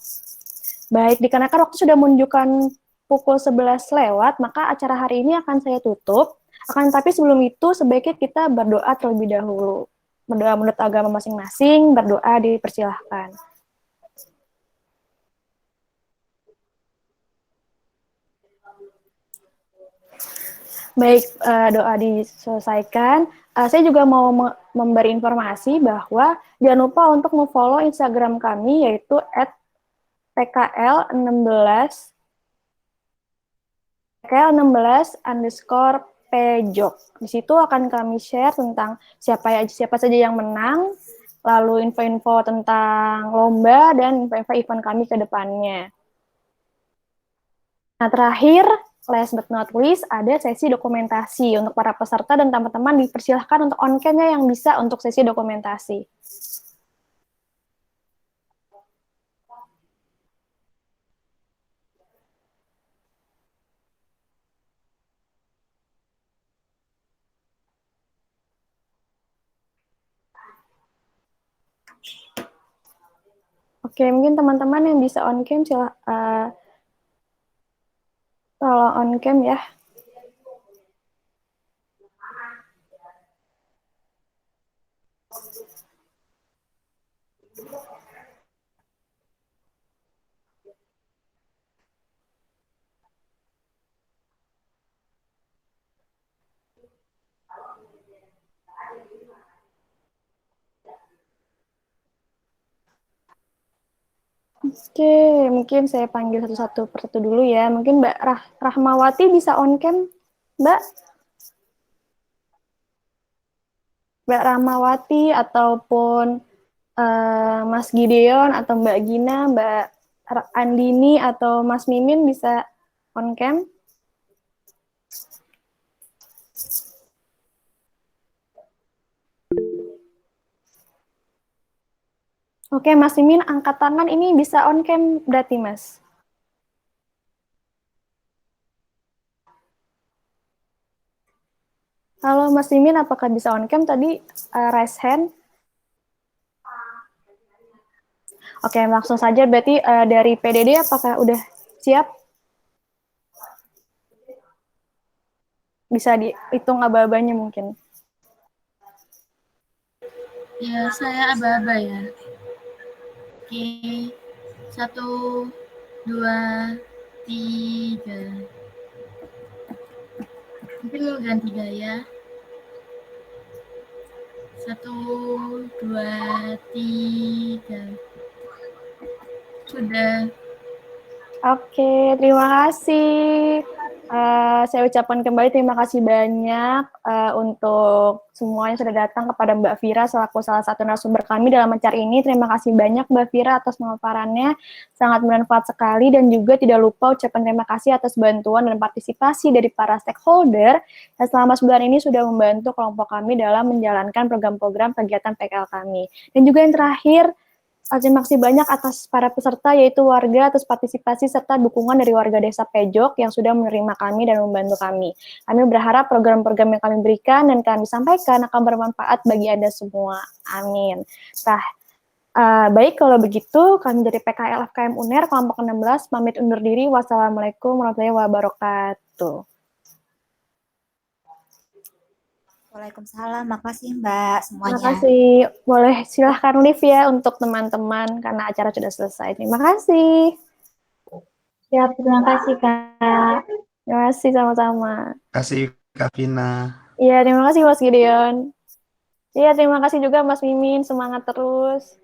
Baik, dikarenakan waktu sudah menunjukkan pukul 11 lewat, maka acara hari ini akan saya tutup. Akan tapi sebelum itu, sebaiknya kita berdoa terlebih dahulu. Berdoa menurut agama masing-masing, berdoa dipersilahkan. Baik, doa diselesaikan. Saya juga mau memberi informasi bahwa jangan lupa untuk follow Instagram kami, yaitu @pkl16 _pejok. Di situ akan kami share tentang siapa saja yang menang, lalu info-info tentang lomba, dan info-info event kami ke depannya. Nah, terakhir, last but not least, ada sesi dokumentasi. Untuk para peserta dan teman-teman dipersilahkan untuk on-cam-nya yang bisa untuk sesi dokumentasi. Oke, mungkin teman-teman yang bisa on-cam, tolong on-cam ya. Oke, mungkin saya panggil satu-satu persatu dulu ya. Mungkin Mbak Rahmawati bisa on-cam, Mbak? Mbak Rahmawati ataupun Mas Gideon atau Mbak Gina, Mbak Andini atau Mas Mimin bisa on-cam? Oke, Mas Mimin angkat tangan ini bisa on-cam berarti, Mas? Halo Mas Mimin, apakah bisa on-cam tadi raise hand? Oke, langsung saja berarti dari PDD apakah udah siap? Bisa dihitung aba-abanya mungkin. Ya, saya aba-aba ya. Oke, 1, 2, 3. Mungkin mau ganti gaya. 1, 2, 3. Sudah. Oke, terima kasih. Saya ucapkan kembali terima kasih banyak untuk semuanya sudah datang kepada Mbak Vira selaku salah satu narasumber kami dalam acara ini. Terima kasih banyak Mbak Vira atas pemaparannya, sangat bermanfaat sekali, dan juga tidak lupa ucapan terima kasih atas bantuan dan partisipasi dari para stakeholder yang selama sebulan ini sudah membantu kelompok kami dalam menjalankan program-program kegiatan PKL kami. Dan juga yang terakhir, terima kasih banyak atas para peserta, yaitu warga, atas partisipasi serta dukungan dari warga Desa Pejok yang sudah menerima kami dan membantu kami. Kami berharap program-program yang kami berikan dan kami sampaikan akan bermanfaat bagi Anda semua. Amin. Nah, baik kalau begitu, kami dari PKL FKM UNER kelompok 16 pamit undur diri. Wassalamualaikum warahmatullahi wabarakatuh. Waalaikumsalam, makasih Mbak semuanya. Terima kasih. Boleh silahkan live ya untuk teman-teman karena acara sudah selesai. Terima kasih. Siap, terima kasih Kak. Terima kasih sama-sama. Terima kasih Kak Vina. Iya, terima kasih Mas Gideon. Iya, terima kasih juga Mas Mimin. Semangat terus.